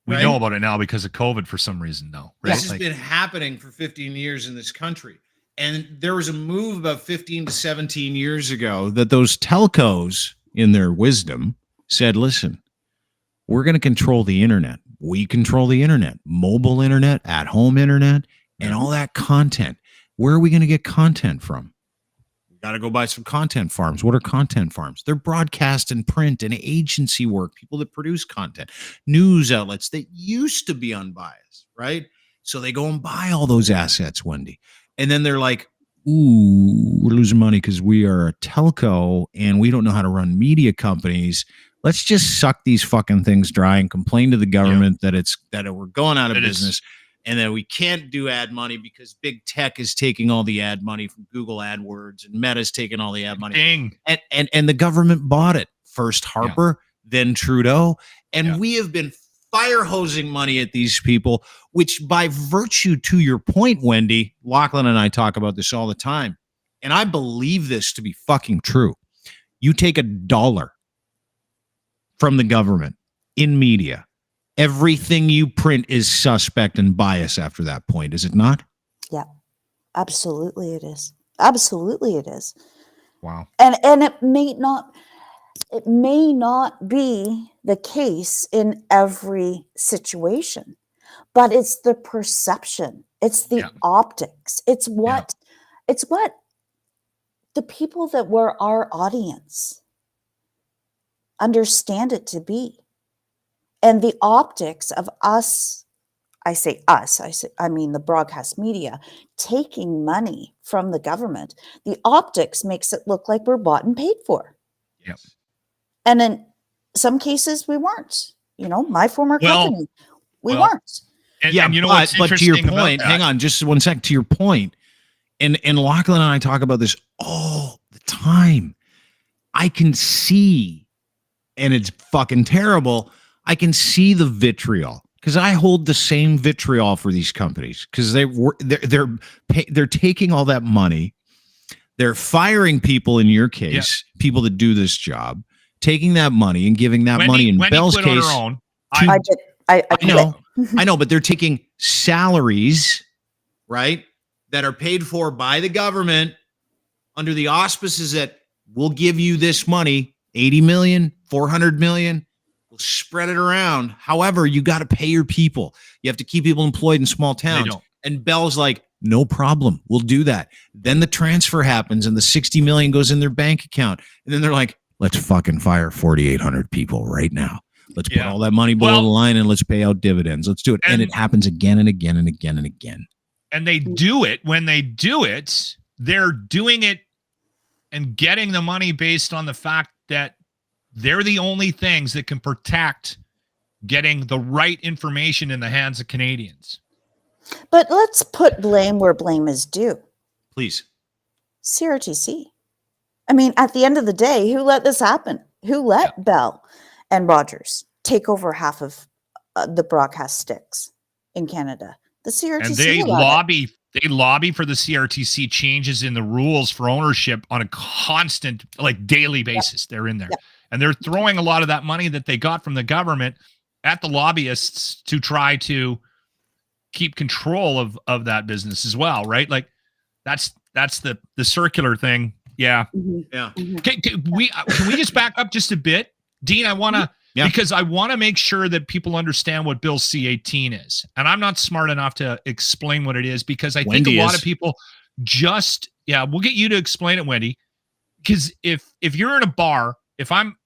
We know about it now because of COVID for some reason, though. Right? This has been happening for 15 years in this country. And there was a move about 15 to 17 years ago that those telcos, in their wisdom, said, listen, we're going to control the internet. We control the internet, mobile internet, at-home internet, and all that content. Where are we going to get content from? Got to go buy some content farms. What are content farms? They're broadcast and print and agency work, people that produce content, news outlets that used to be unbiased, right? So they go and buy all those assets, Wendy. And then they're like, ooh, we're losing money because we are a telco and we don't know how to run media companies. Let's just suck these fucking things dry and complain to the government that we're going out of business. And then we can't do ad money because big tech is taking all the ad money from Google AdWords, and Meta's taking all the ad money. Ding. And the government bought it. First Harper, then Trudeau. And we have been fire hosing money at these people, which by virtue, to your point, Wendy, Lachlan and I talk about this all the time. And I believe this to be fucking true. You take $1 from the government in media. Everything you print is suspect and biased after that point, is it not? Yeah, absolutely it is. Absolutely it is. Wow. And it may not be the case in every situation, but it's the perception. It's the optics. It's what the people that were our audience understand it to be. And the optics of us, I mean the broadcast media, taking money from the government, the optics makes it look like we're bought and paid for. Yep. And in some cases, we weren't. My former company, we weren't. And you know what's but to your interesting point, hang on just 1 second, to your point, and Lachlan and I talk about this all the time. I can see, and it's fucking terrible, I can see the vitriol because I hold the same vitriol for these companies because they're taking all that money, they're firing people in your case, people that do this job, taking that money and giving that money in Bell's case. I did. I know, but they're taking salaries, right, that are paid for by the government under the auspices that we'll give you this money, 80 million, 400 million. Spread it around. However, you got to pay your people. You have to keep people employed in small towns. And Bell's like, no problem. We'll do that. Then the transfer happens and the 60 million goes in their bank account. And then they're like, let's fucking fire 4,800 people right now. Let's put all that money below the line and let's pay out dividends. Let's do it. And it happens again and again and again and again. And they do it. When they do it, they're doing it and getting the money based on the fact that they're the only things that can protect getting the right information in the hands of Canadians. But let's put blame where blame is due. Please. CRTC. I mean, at the end of the day, who let this happen? Who let Bell and Rogers take over half of the broadcast sticks in Canada? The CRTC. And they lobby for the CRTC changes in the rules for ownership on a constant, like daily basis. They're in there. And they're throwing a lot of that money that they got from the government at the lobbyists to try to keep control of that business as well, right? Like that's the circular thing. Yeah. Yeah. Can we just back up just a bit? Dean, I want to, because I want to make sure that people understand what Bill C-18 is. And I'm not smart enough to explain what it is, because I think a lot of people just, we'll get you to explain it, Wendy. Because if you're in a bar, if I'm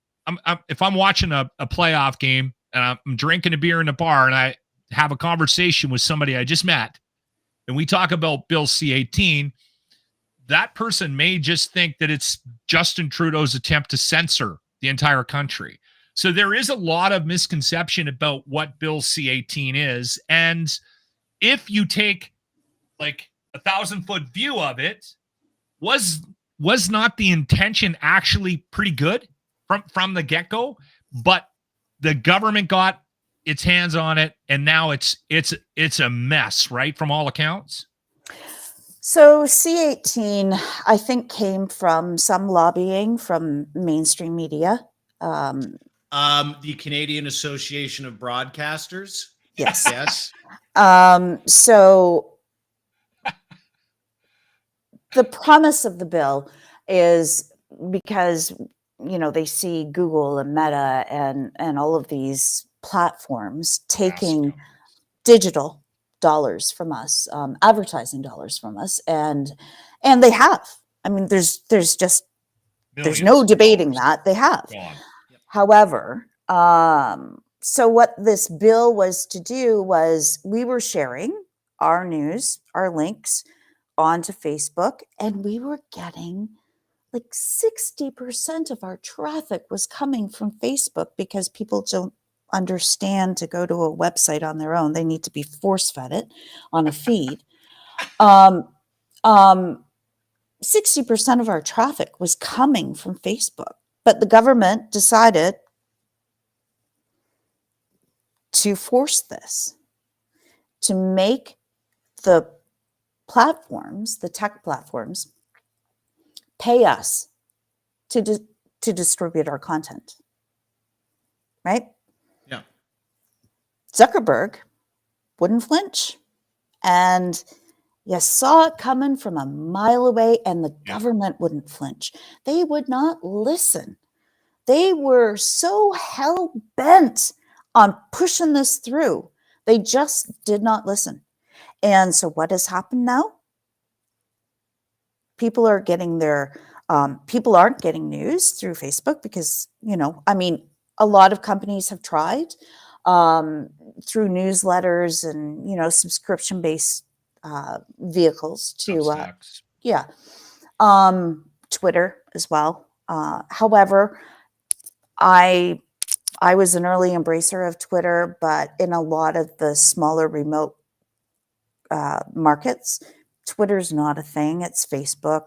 watching a playoff game and I'm drinking a beer in a bar and I have a conversation with somebody I just met and we talk about Bill C-18, that person may just think that it's Justin Trudeau's attempt to censor the entire country. So there is a lot of misconception about what Bill C-18 is. And if you take like 1,000-foot view of it, was not the intention actually pretty good from the get-go, but the government got its hands on it, and now it's a mess, right? From all accounts. So C-18, I think, came from some lobbying from mainstream media. The Canadian Association of Broadcasters. Yes. Yes. So the premise of the bill is because, they see Google and Meta and all of these platforms taking digital dollars from us, advertising dollars from us, and they have. I mean, there's no debating that they have. However, so what this bill was to do was we were sharing our news, our links onto Facebook, and we were getting like 60% of our traffic was coming from Facebook, because people don't understand to go to a website on their own. They need to be force-fed it on a feed. 60% of our traffic was coming from Facebook, but the government decided to force this, to make the platforms, the tech platforms, pay us to distribute our content, right? Yeah. Zuckerberg wouldn't flinch, and you saw it coming from a mile away, and the government wouldn't flinch. They would not listen. They were so hell-bent on pushing this through. They just did not listen. And so what has happened now? People are getting people aren't getting news through Facebook because, a lot of companies have tried through newsletters and, subscription-based vehicles to, Twitter as well. However, I was an early embracer of Twitter, but in a lot of the smaller remote markets, Twitter's not a thing. It's Facebook.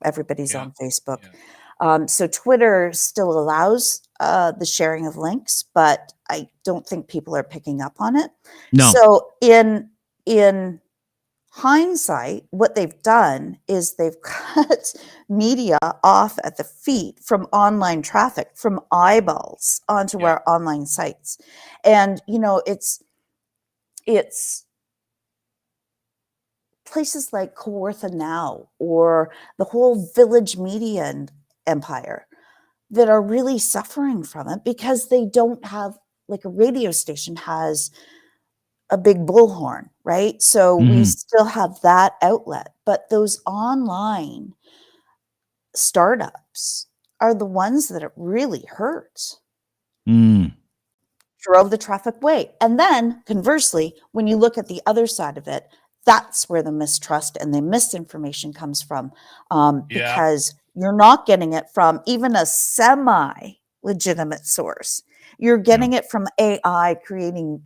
Everybody's on Facebook. So Twitter still allows the sharing of links, but I don't think people are picking up on it. No. So in hindsight, what they've done is they've cut media off at the feet from online traffic, from eyeballs onto our online sites. And, it's places like Kawartha Now or the whole Village Media empire that are really suffering from it, because they don't have, like, a radio station has a big bullhorn, right? So we still have that outlet, but those online startups are the ones that it really hurt. Drove the traffic away. And then conversely, when you look at the other side of it, that's where the mistrust and the misinformation comes from, because you're not getting it from even a semi-legitimate source. You're getting it from AI creating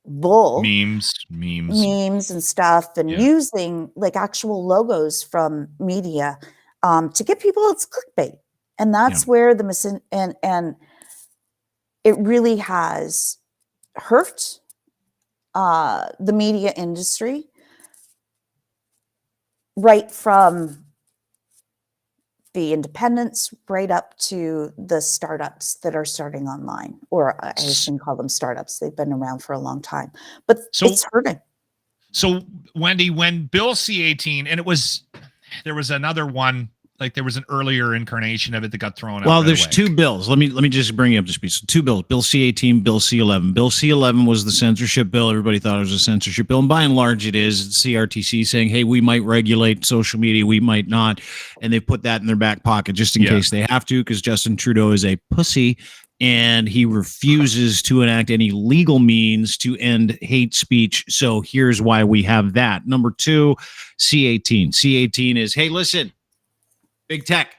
bull memes and stuff, and using like actual logos from media to get people. It's clickbait, and that's where the and it really has hurt the media industry, right from the independents right up to the startups that are starting online, or I shouldn't call them startups. They've been around for a long time, but it's hurting. So Wendy, when Bill C-18, and there was another one, like there was an earlier incarnation of it that got thrown out. Well, there's two bills. Let me just bring you up to speed. So two bills, Bill C-18, Bill C-11. Bill C-11 was the censorship bill. Everybody thought it was a censorship bill. And by and large, it is. It's CRTC saying, hey, we might regulate social media, we might not. And they put that in their back pocket just in case they have to, because Justin Trudeau is a pussy and he refuses to enact any legal means to end hate speech. So here's why we have that. Number two, C-18. C-18 is, hey, listen, big tech,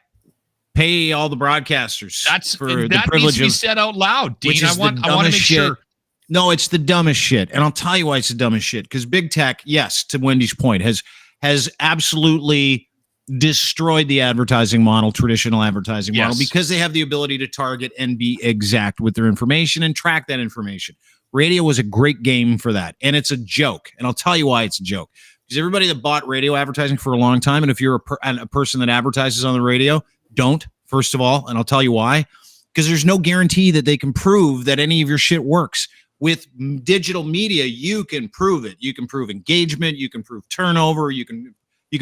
pay all the broadcasters. That's for the privilege needs to be of said out loud, Dean. I want to make shit. sure. No, it's the dumbest shit, and I'll tell you why it's the dumbest shit. Because big tech, yes, to Wendy's point, has absolutely destroyed the advertising model, traditional advertising model, because they have the ability to target and be exact with their information and track that information. Radio was a great game for that, and it's a joke. And I'll tell you why it's a joke. Because everybody that bought radio advertising for a long time, and if you're a person that advertises on the radio, don't, first of all, and I'll tell you why. Because there's no guarantee that they can prove that any of your shit works. With digital media, you can prove it. You can prove engagement. You can prove turnover. You can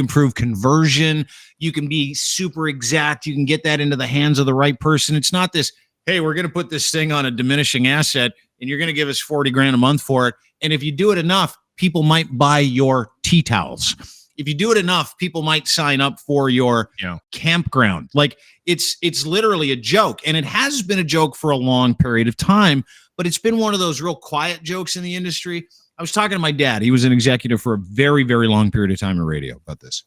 prove conversion. You can be super exact. You can get that into the hands of the right person. It's not this, hey, we're going to put this thing on a diminishing asset, and you're going to give us $40,000 a month for it. And if you do it enough, people might buy your tea towels. If you do it enough, people might sign up for your campground. Like it's literally a joke. And it has been a joke for a long period of time, but it's been one of those real quiet jokes in the industry. I was talking to my dad. He was an executive for a very, very long period of time in radio about this.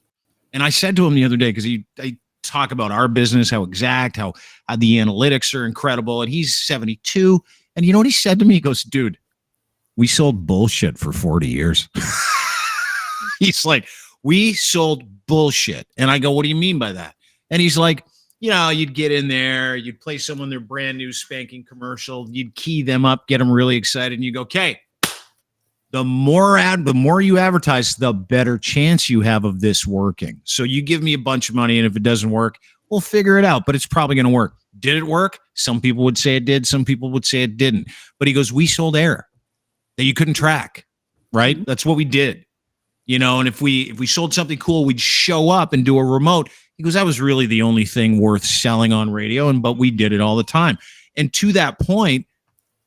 And I said to him the other day, because I talk about our business, how exact, how the analytics are incredible. And he's 72. And you know what he said to me? He goes, dude, we sold bullshit for 40 years. He's like, we sold bullshit. And I go, what do you mean by that? And he's like, you'd get in there, you'd play someone their brand new spanking commercial, you'd key them up, get them really excited, and you go, okay, the more you advertise, the better chance you have of this working. So you give me a bunch of money, and if it doesn't work, we'll figure it out, but it's probably going to work. Did it work? Some people would say it did. Some people would say it didn't. But he goes, we sold air that you couldn't track, right? That's what we did. And if we sold something cool, we'd show up and do a remote. He goes, that was really the only thing worth selling on radio, but we did it all the time. And to that point,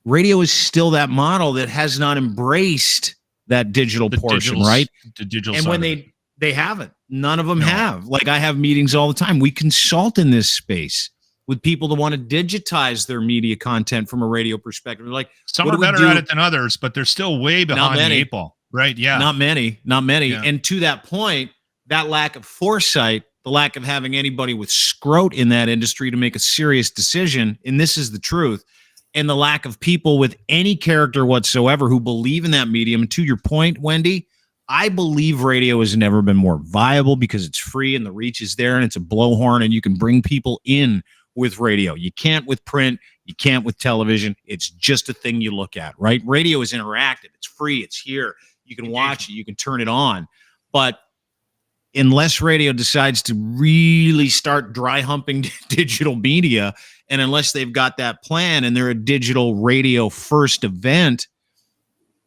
radio is still that model that has not embraced that digital portion, right? The digital and side when they haven't, none of them have. Like I have meetings all the time. We consult in this space with people that want to digitize their media content from a radio perspective. Like some are better at it than others, but they're still way behind the eight ball. Right. Yeah. Not many. Yeah. And to that point, that lack of foresight, the lack of having anybody with scrote in that industry to make a serious decision, and this is the truth, and the lack of people with any character whatsoever who believe in that medium. And to your point, Wendy, I believe radio has never been more viable because it's free and the reach is there and it's a blowhorn and you can bring people in with radio. You can't with print. You can't with television. It's just a thing you look at, right? Radio is interactive. It's free. It's here. You can watch it. You can turn it on. But unless radio decides to really start dry humping digital media, and unless they've got that plan and they're a digital radio first event,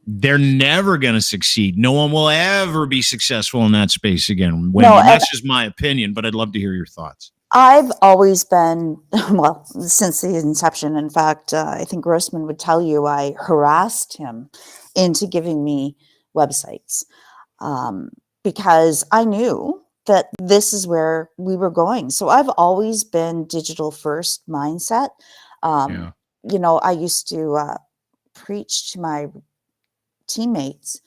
they're never going to succeed. No one will ever be successful in that space again. Wendy, that's just my opinion, but I'd love to hear your thoughts. I've always been, well, since the inception. In fact, I think Grossman would tell you I harassed him into giving me websites because I knew that this is where we were going. So I've always been digital first mindset. I used to preach to my teammates,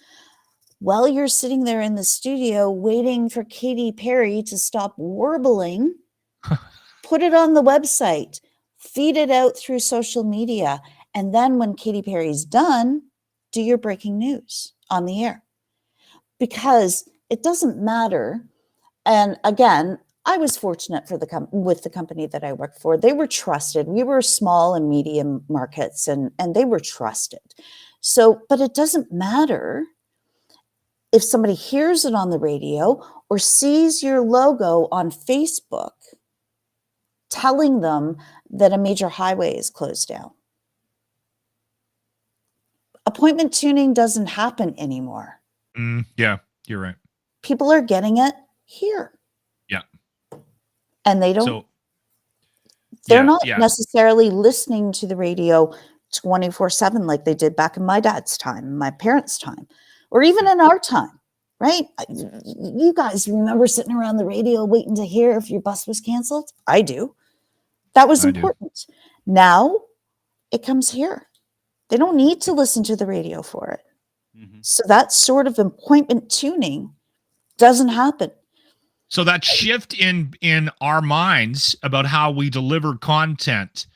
while you're sitting there in the studio waiting for Katy Perry to stop warbling, put it on the website, feed it out through social media. And then when Katy Perry's done, do your breaking news on the air, because it doesn't matter. And again, I was fortunate with the company that I worked for. They were trusted. We were small and medium markets, and they were trusted. So, but it doesn't matter if somebody hears it on the radio or sees your logo on Facebook telling them that a major highway is closed down. Appointment tuning doesn't happen anymore. Yeah, you're right. People are getting it here. Yeah. And they don't, they're not necessarily listening to the radio 24/7 like they did back in my dad's time, my parents' time, or even in our time, right? You guys remember sitting around the radio waiting to hear if your bus was canceled? I do. That was important. Now it comes here. They don't need to listen to the radio for it. So that sort of appointment tuning doesn't happen. So that shift in our minds about how we deliver content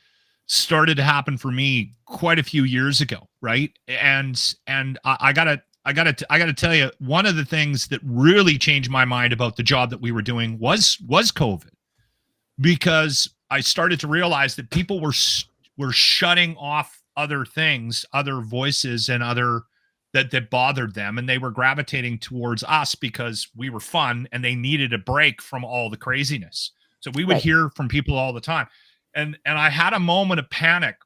started to happen for me quite a few years ago, right? And I gotta tell you, one of the things that really changed my mind about the job that we were doing was COVID, because I started to realize that people were shutting off other things, other voices, and other that bothered them, and they were gravitating towards us because we were fun and they needed a break from all the craziness. So we would hear from people all the time. And I had a moment of panic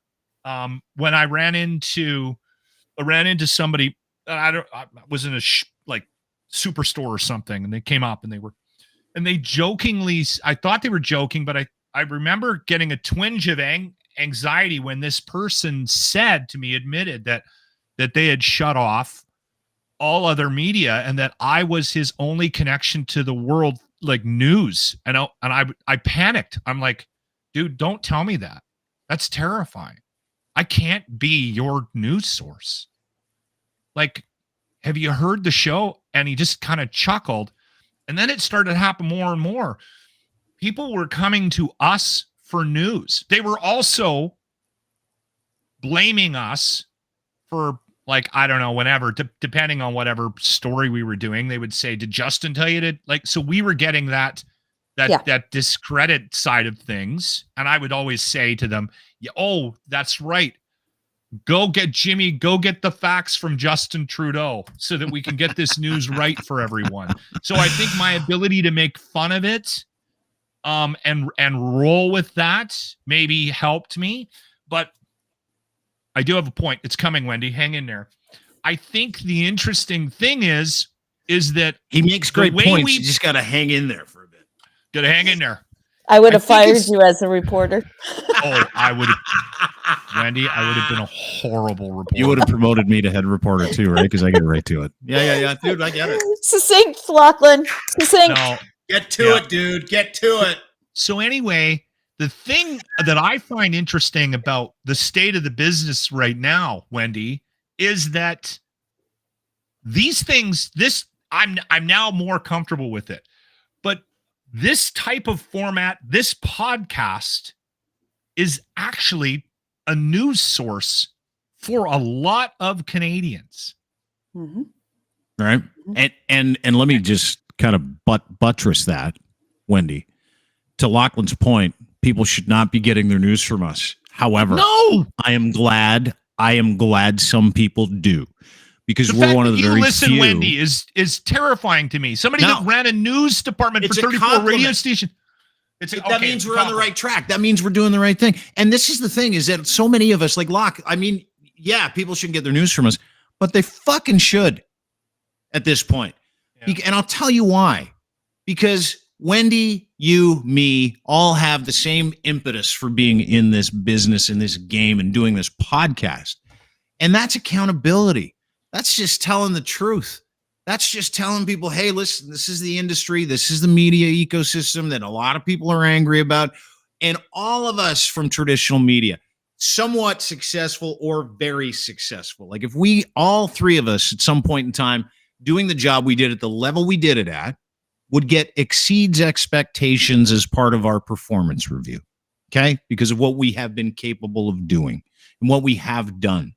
when I ran into somebody. I was in a superstore or something, and they came up and they jokingly, I thought they were joking, but I remember getting a twinge of anxiety when this person admitted that they had shut off all other media and that I was his only connection to the world, like news. And I panicked. I'm like, dude, don't tell me that. That's terrifying. I can't be your news source. Like, have you heard the show? And he just kind of chuckled. And then it started to happen more and more. People were coming to us for news. They were also blaming us for, like, I don't know, whenever, depending on whatever story we were doing, they would say, did Justin tell you to, like, so we were getting that discredit side of things. And I would always say to them, oh, that's right. Go get the facts from Justin Trudeau so that we can get this news right for everyone. So I think my ability to make fun of it and roll with that maybe helped me. But I do have a point. It's coming, Wendy. Hang in there. I think the interesting thing is that he makes great points. You just got to hang in there for a bit. Got to hang in there. I would have fired you as a reporter. Oh, I would have, Wendy, I would have been a horrible reporter. You would have promoted me to head reporter too, right? Because I get right to it. Yeah. Dude, I get it. Succinct, Lachlan. Succinct. No. Get to it, dude. Get to it. So anyway, the thing that I find interesting about the state of the business right now, Wendy, is that these things, I'm now more comfortable with it. But this type of format, this podcast, is actually a news source for a lot of Canadians. Mm-hmm. Right. And let me just kind of buttress that, Wendy. To Lachlan's point, people should not be getting their news from us. However, no, I am glad some people do, because we're one of the very few. Wendy, is terrifying to me. Somebody that ran a news department for 34 radio stations. That means we're on the right track. That means we're doing the right thing. And this is the thing, is that so many of us, like Lach, I mean, yeah, people shouldn't get their news from us, but they fucking should at this point. Yeah. And I'll tell you why. Because Wendy, you, me, all have the same impetus for being in this business, in this game, and doing this podcast. And that's accountability. That's just telling the truth. That's just telling people, hey, listen, this is the industry. This is the media ecosystem that a lot of people are angry about. And all of us from traditional media, somewhat successful or very successful. Like if we, all three of us at some point in time, doing the job we did at the level we did it at, would exceeds expectations as part of our performance review. Okay? Because of what we have been capable of doing and what we have done.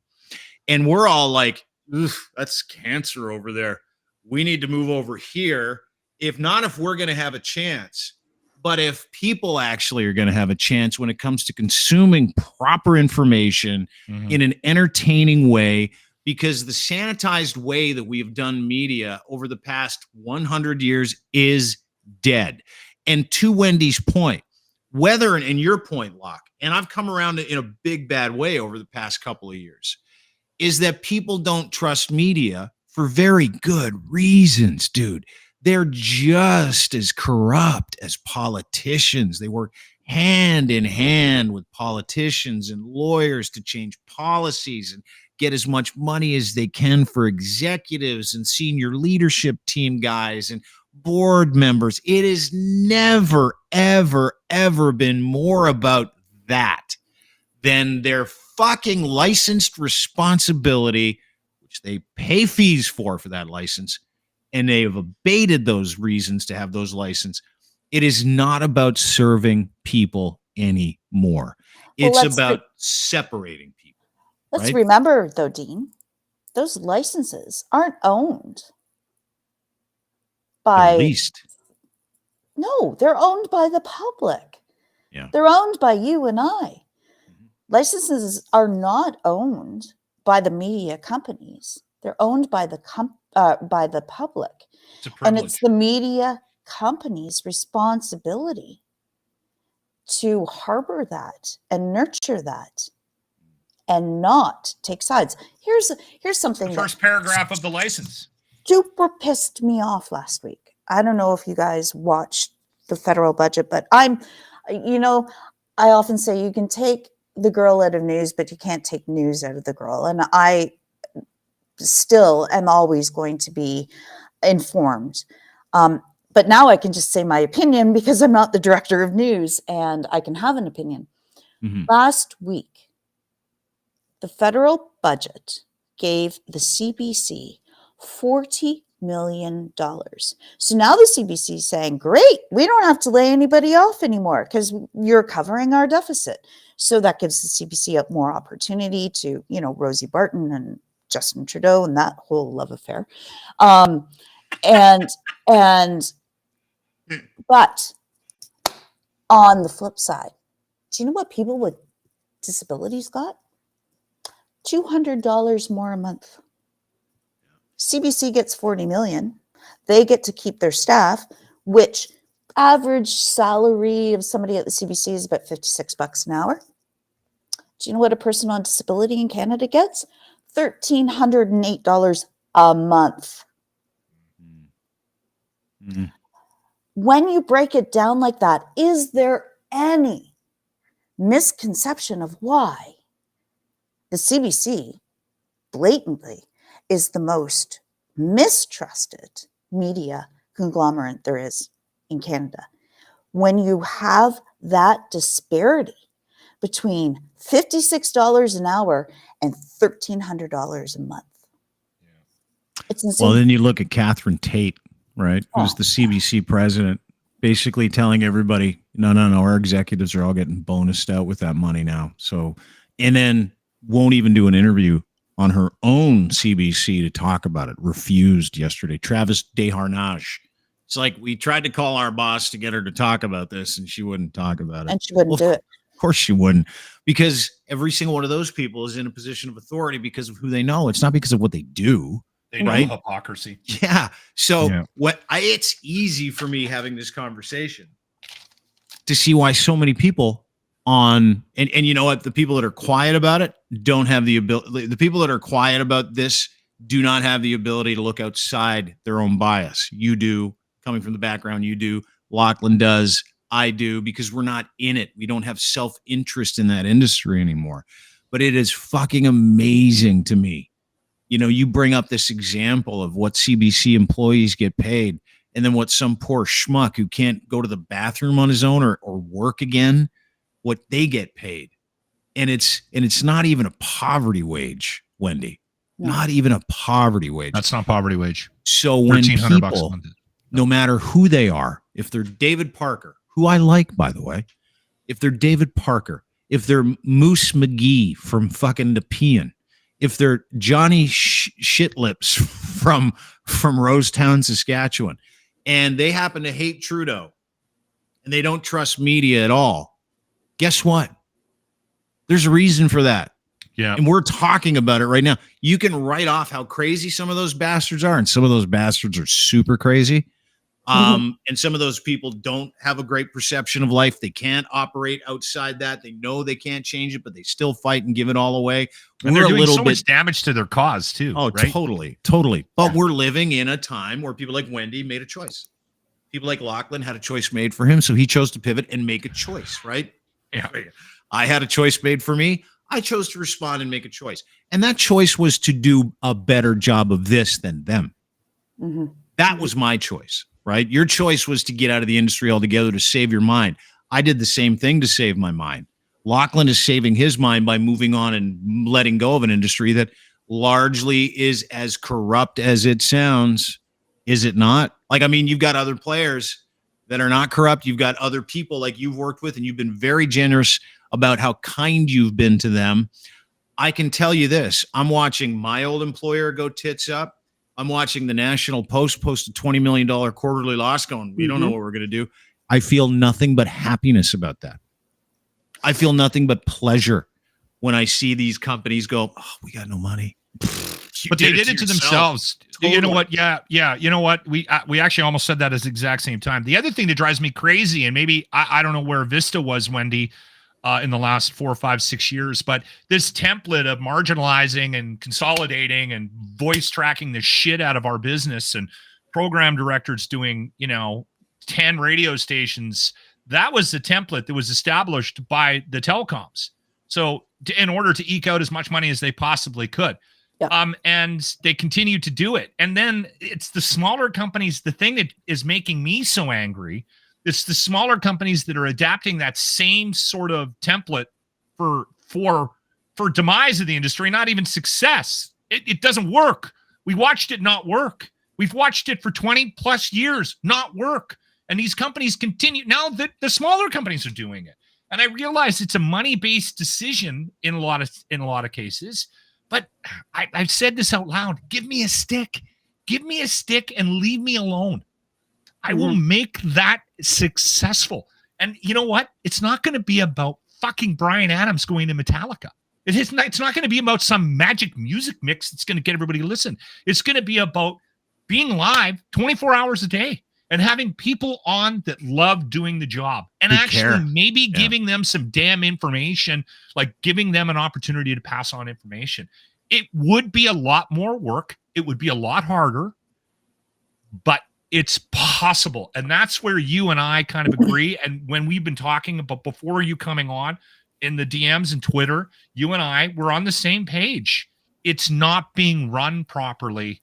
And we're all like, oof, that's cancer over there. We need to move over here. If not, if we're going to have a chance, but if people actually are going to have a chance when it comes to consuming proper information in an entertaining way, because the sanitized way that we've done media over the past 100 years is dead. And to Wendy's point, whether, and your point, Locke, and I've come around in a big bad way over the past couple of years, is that people don't trust media for very good reasons, dude. They're just as corrupt as politicians. They work hand in hand with politicians and lawyers to change policies and get as much money as they can for executives and senior leadership team guys and board members. It has never, ever, ever been more about that than their fucking licensed responsibility, which they pay fees for that license, and they have abated those reasons to have those licenses. It is not about serving people anymore. It's about separating people. Let's remember, though, Dean, those licenses aren't owned by... At least. No, they're owned by the public. Yeah. They're owned by you and I. Licenses are not owned by the media companies. They're owned by the public. And it's the media company's responsibility to harbor that and nurture that and not take sides. Here's something. The first paragraph of the license. Super pissed me off last week. I don't know if you guys watched the federal budget, but I often say you can take the girl out of news, but you can't take news out of the girl. And I still am always going to be informed. But now I can just say my opinion because I'm not the director of news and I can have an opinion. Last week, the federal budget gave the CBC $40 million. So now the CBC is saying, great, we don't have to lay anybody off anymore because you're covering our deficit. So that gives the CBC more opportunity to, Rosie Barton and Justin Trudeau and that whole love affair. But on the flip side, do you know what people with disabilities got? $200 more a month. CBC gets $40 million. They get to keep their staff, which average salary of somebody at the CBC is about $56 an hour. Do you know what a person on disability in Canada gets? $1,308 a month. When you break it down like that, is there any misconception of why the CBC blatantly is the most mistrusted media conglomerate there is in Canada? When you have that disparity between $56 an hour and $1,300 a month. It's insane. Well, then you look at Catherine Tate, right? Who's the CBC president, basically telling everybody, no, our executives are all getting bonused out with that money now. So, and then won't even do an interview on her own CBC to talk about it. Refused yesterday. Travis Desharnage. It's like we tried to call our boss to get her to talk about this and she wouldn't talk about it. And she wouldn't do it. Of course she wouldn't, because every single one of those people is in a position of authority because of who they know. It's not because of what they do. They know hypocrisy. Yeah. So it's easy for me having this conversation to see why so many people and you know what? The people that are quiet about it don't have the ability. The people that are quiet about this do not have the ability to look outside their own bias. You do, coming from the background, you do. Lachlan does. I do, because we're not in it. We don't have self-interest in that industry anymore. But it is fucking amazing to me. You bring up this example of what CBC employees get paid, and then what some poor schmuck who can't go to the bathroom on his own or work again, what they get paid. And it's not even a poverty wage, Wendy. No. Not even a poverty wage. That's not poverty wage. So when people, no matter who they are, if they're David Parker, who I like, by the way, if they're David Parker, if they're Moose McGee from fucking Nepean, if they're Johnny Shitlips from Rosetown, Saskatchewan, and they happen to hate Trudeau and they don't trust media at all, guess what? There's a reason for that. Yeah. And we're talking about it right now. You can write off how crazy some of those bastards are, and some of those bastards are super crazy. And some of those people don't have a great perception of life. They can't operate outside that. They know they can't change it, but they still fight and give it all away. And they're doing so much damage to their cause too. Oh, right? Totally. But we're living in a time where people like Wendy made a choice. People like Lachlan had a choice made for him, so he chose to pivot and make a choice, right? Yeah. I had a choice made for me. I chose to respond and make a choice. And that choice was to do a better job of this than them. That was my choice. Right? Your choice was to get out of the industry altogether to save your mind. I did the same thing to save my mind. Lachlan is saving his mind by moving on and letting go of an industry that largely is as corrupt as it sounds. Is it not? Like, I mean, you've got other players that are not corrupt. You've got other people like you've worked with, and you've been very generous about how kind you've been to them. I can tell you this. I'm watching my old employer go tits up. I'm watching the National Post post a $20 million quarterly loss going, we don't know what we're going to do. I feel nothing but happiness about that. I feel nothing but pleasure when I see these companies go, oh, we got no money. But they did it to themselves. Totally. You know what? Yeah. You know what? We actually almost said that at the exact same time. The other thing that drives me crazy, and maybe I don't know where Vista was, Wendy, in the last 4, 5, 6 years, but this template of marginalizing and consolidating and voice tracking the shit out of our business and program directors doing, 10 radio stations, that was the template that was established by the telecoms. So in order to eke out as much money as they possibly could. Yeah. And they continue to do it. And then it's the smaller companies. The thing that is making me so angry, it's the smaller companies that are adapting that same sort of template for demise of the industry, not even success. It doesn't work. We watched it not work. We've watched it for 20 plus years not work. And these companies continue. Now that the smaller companies are doing it. And I realize it's a money-based decision in a lot of cases. But I've said this out loud. Give me a stick. Give me a stick and leave me alone. I will make that successful. And you know what? It's not going to be about fucking Bryan Adams going to Metallica. It's not going to be about some magic music mix that's going to get everybody to listen. It's going to be about being live 24 hours a day and having people on that love doing the job and maybe giving them some damn information, like giving them an opportunity to pass on information. It would be a lot more work. It would be a lot harder, but it's possible. And that's where you and I kind of agree. And when we've been talking about before you coming on in the DMs and Twitter, you and I were on the same page. It's not being run properly.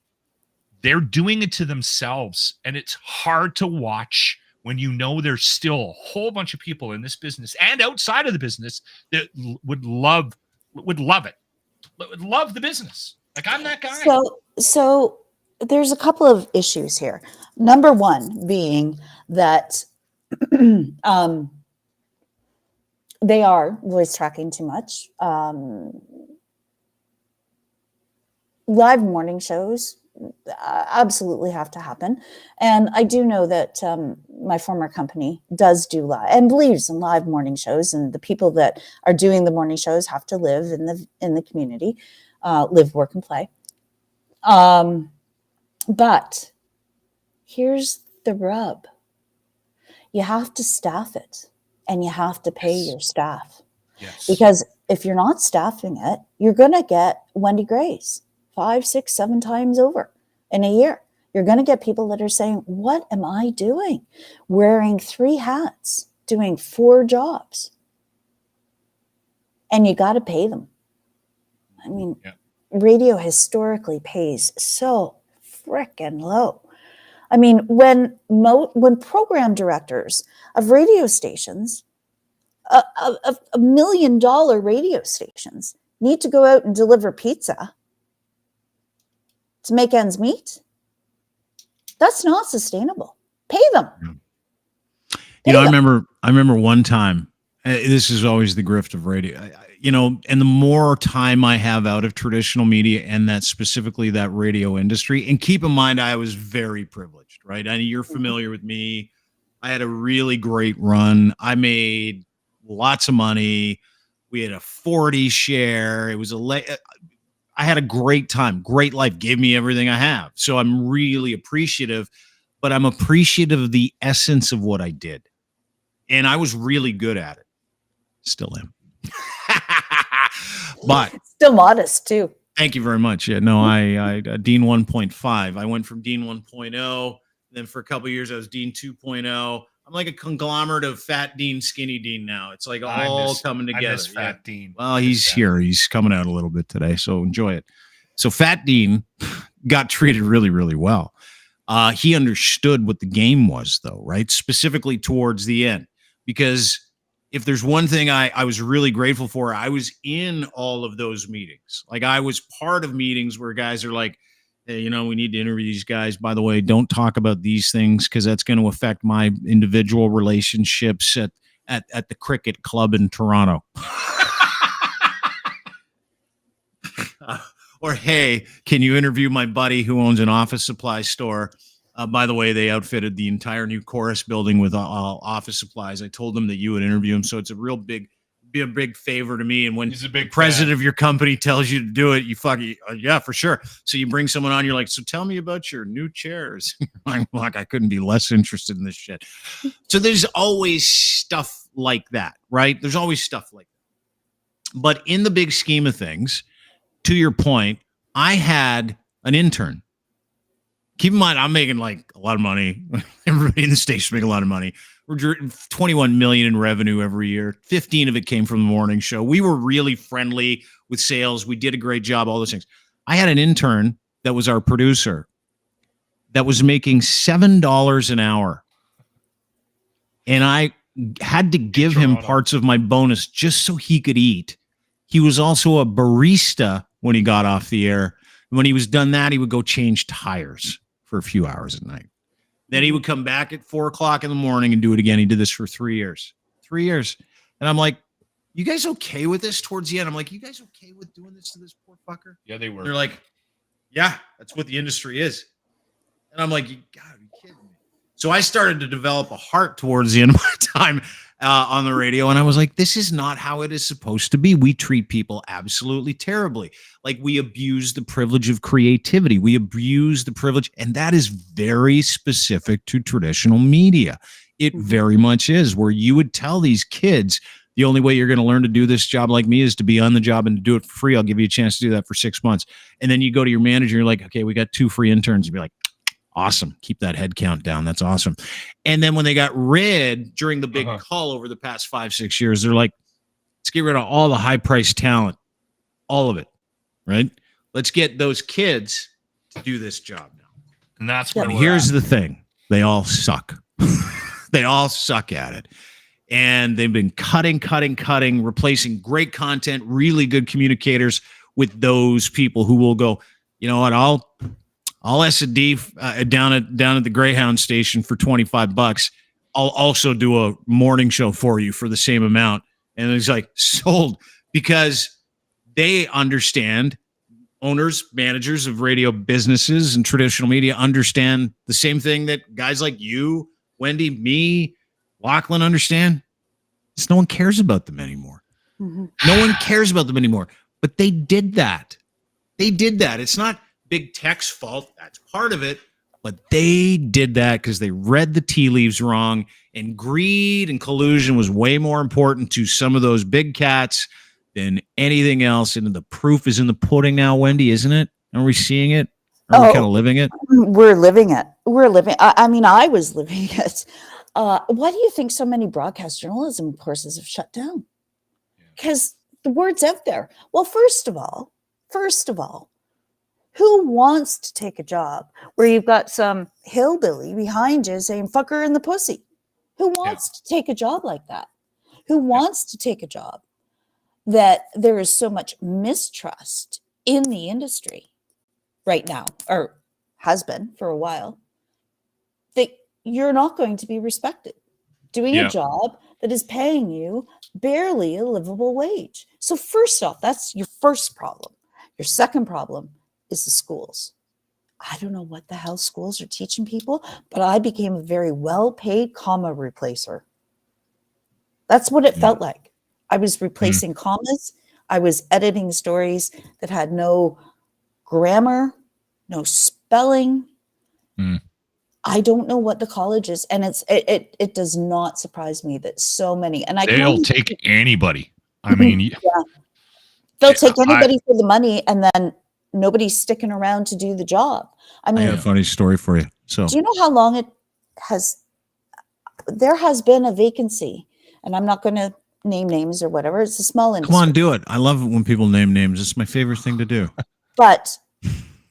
They're doing it to themselves. And it's hard to watch when you know there's still a whole bunch of people in this business and outside of the business that would love it, would love the business. Like, I'm that guy. So there's a couple of issues here. Number one being that they are voice tracking too much. Live morning shows absolutely have to happen. And I do know that my former company does do live and believes in live morning shows, and the people that are doing the morning shows have to live in the community, live, work, and play. But here's the rub. You have to staff it, and you have to pay your staff. Yes. Because if you're not staffing it, you're going to get Wendy Grays 5, 6, 7 times over in a year. You're going to get people that are saying, what am I doing? Wearing 3 hats, doing 4 jobs. And you got to pay them. I mean, radio historically pays so freaking low. I mean, when program directors of radio stations, of $1 million radio stations, need to go out and deliver pizza to make ends meet, that's not sustainable. Pay them. I remember one time, This is always the grift of radio, and the more time I have out of traditional media and that specifically that radio industry, and keep in mind, I was very privileged, right? I mean, you're familiar with me. I had a really great run. I made lots of money. We had a 40 share. It was I had a great time, great life, gave me everything I have. So I'm really appreciative, but I'm appreciative of the essence of what I did. And I was really good at it. Still am. But still modest too. Thank you very much. Yeah, no, I Dean 1.5. I went from Dean 1.0. Then for a couple of years, I was Dean 2.0. I'm like a conglomerate of Fat Dean, Skinny Dean now. It's like all coming together. I miss Fat Dean. Well, he's here. He's coming out a little bit today, so enjoy it. So Fat Dean got treated really, really well. He understood what the game was, though, right? Specifically towards the end. Because if there's one thing I was really grateful for, I was in all of those meetings. Like I was part of meetings where guys are like, hey, we need to interview these guys. By the way, don't talk about these things because that's going to affect my individual relationships at the cricket club in Toronto. Or, hey, can you interview my buddy who owns an office supply store? By the way, they outfitted the entire new chorus building with office supplies. I told them that you would interview him, so it's be a big favor to me. And when the president of your company tells you to do it, you fucking yeah, for sure. So you bring someone on, you're like, so tell me about your new chairs. I'm like, I couldn't be less interested in this shit. So there's always stuff like that, right? There's always stuff like that. But in the big scheme of things, to your point, I had an intern. Keep in mind, I'm making like a lot of money. Everybody in the station making a lot of money. We're 21 million in revenue every year. 15 of it came from the morning show. We were really friendly with sales. We did a great job, all those things. I had an intern that was our producer that was making $7 an hour. And I had to give him parts of my bonus just so he could eat. He was also a barista when he got off the air. And when he was done that, he would go change tires for a few hours at night. Then he would come back at 4:00 in the morning and do it again. He did this for 3 years. 3 years. And I'm like, you guys okay with this towards the end? I'm like, you guys okay with doing this to this poor fucker? Yeah, they were. They're like, yeah, that's what the industry is. And I'm like, you gotta be kidding me. So I started to develop a heart towards the end of my time on the radio. And I was like, this is not how it is supposed to be. We treat people absolutely terribly. Like we abuse the privilege of creativity. We abuse the privilege. And that is very specific to traditional media. It very much is, where you would tell these kids, the only way you're going to learn to do this job like me is to be on the job and to do it for free. I'll give you a chance to do that for 6 months. And then you go to your manager, you're like, okay, we got 2 free interns. You'd be like, awesome. Keep that head count down. That's awesome. And then when they got rid during the big call over the past 5-6 years, they're like, let's get rid of all the high priced talent, all of it. Right. Let's get those kids to do this job now. And that's where here's the thing. They all suck. They all suck at it. And they've been cutting, replacing great content, really good communicators with those people who will go, you know what, I'll S&D down at the Greyhound station for $25. I'll also do a morning show for you for the same amount. And it's like sold, because they understand, owners, managers of radio businesses and traditional media understand the same thing that guys like you, Wendy, me, Lachlan understand. Just no one cares about them anymore. No one cares about them anymore. But they did that. It's not big tech's fault. That's part of it. But they did that because they read the tea leaves wrong, and greed and collusion was way more important to some of those big cats than anything else. And the proof is in the pudding now, Wendy, isn't it? Are we seeing it? Are we kind of living it? We're living it. I mean, I was living it. Why do you think so many broadcast journalism courses have shut down? Because the word's out there. Well, first of all, who wants to take a job where you've got some hillbilly behind you saying "fuck her in the pussy"? Who wants to take a job like that? Who wants to take a job that there is so much mistrust in the industry right now, or has been for a while, that you're not going to be respected doing a job that is paying you barely a livable wage. So first off, that's your first problem. Your second problem is the schools. I don't know what the hell schools are teaching people, but I became a very well-paid comma replacer. That's what it felt like. I was replacing commas. I was editing stories that had no grammar, no spelling. I don't know what the college is, and it does not surprise me that so many, and they'll take anybody. I mean, they'll take anybody for the money, and then nobody's sticking around to do the job. I mean, I got a funny story for you. So, do you know how long it has? There has been a vacancy, and I'm not going to name names or whatever. It's a small industry. Come on, do it. I love it when people name names. It's my favorite thing to do. But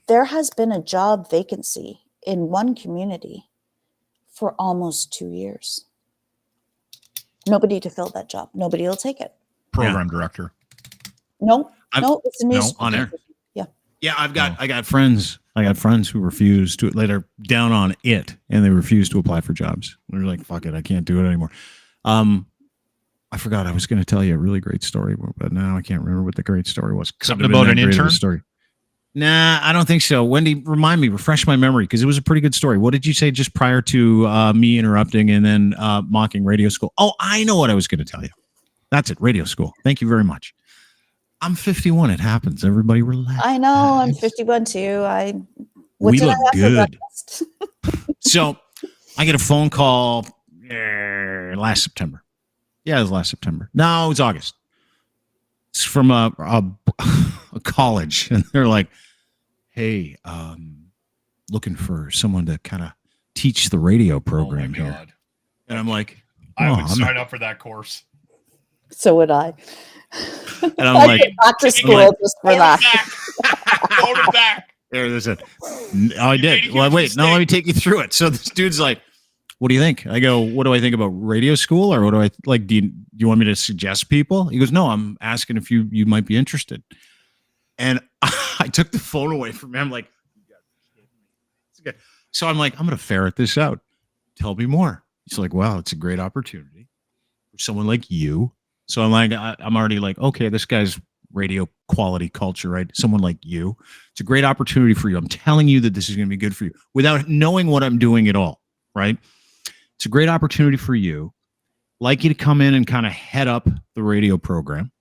there has been a job vacancy in one community for almost 2 years. Nobody to fill that job. Nobody will take it. Program director. No, it's a news on air. Yeah. I got friends who refuse to, they're down on it and they refuse to apply for jobs. They're like, fuck it, I can't do it anymore. I forgot I was going to tell you a really great story, but now I can't remember what the great story was. Something about an intern? Story. Nah, I don't think so. Wendy, refresh my memory, because it was a pretty good story. What did you say just prior to me interrupting and then mocking radio school? Oh, I know what I was going to tell you. That's it, radio school. Thank you very much. I'm 51. It happens. Everybody relax. I know. I'm 51 too. We look good. So I get a phone call last September. Yeah, it was last September. No, it was August. It's from a college, and they're like, "Hey, looking for someone to kind of teach the radio program here." And I'm like, I would sign up for that course. So would I. And I'm like, back to school just for that. Hold it back. There's it. Oh, I did. Well, wait. No, let me take you through it. So this dude's like, "What do you think?" I go, "What do I think about radio school, or what do I like? Do you want me to suggest people?" He goes, "No, I'm asking if you might be interested." And I took the phone away from him. I'm like, so I'm like, I'm going to ferret this out. Tell me more. He's like, "Wow, it's a great opportunity for someone like you." So I'm like, I'm already like, okay, this guy's radio quality culture, right? Someone like you. It's a great opportunity for you. I'm telling you that this is going to be good for you without knowing what I'm doing at all, right? It's a great opportunity for you. Like you to come in and kind of head up the radio program.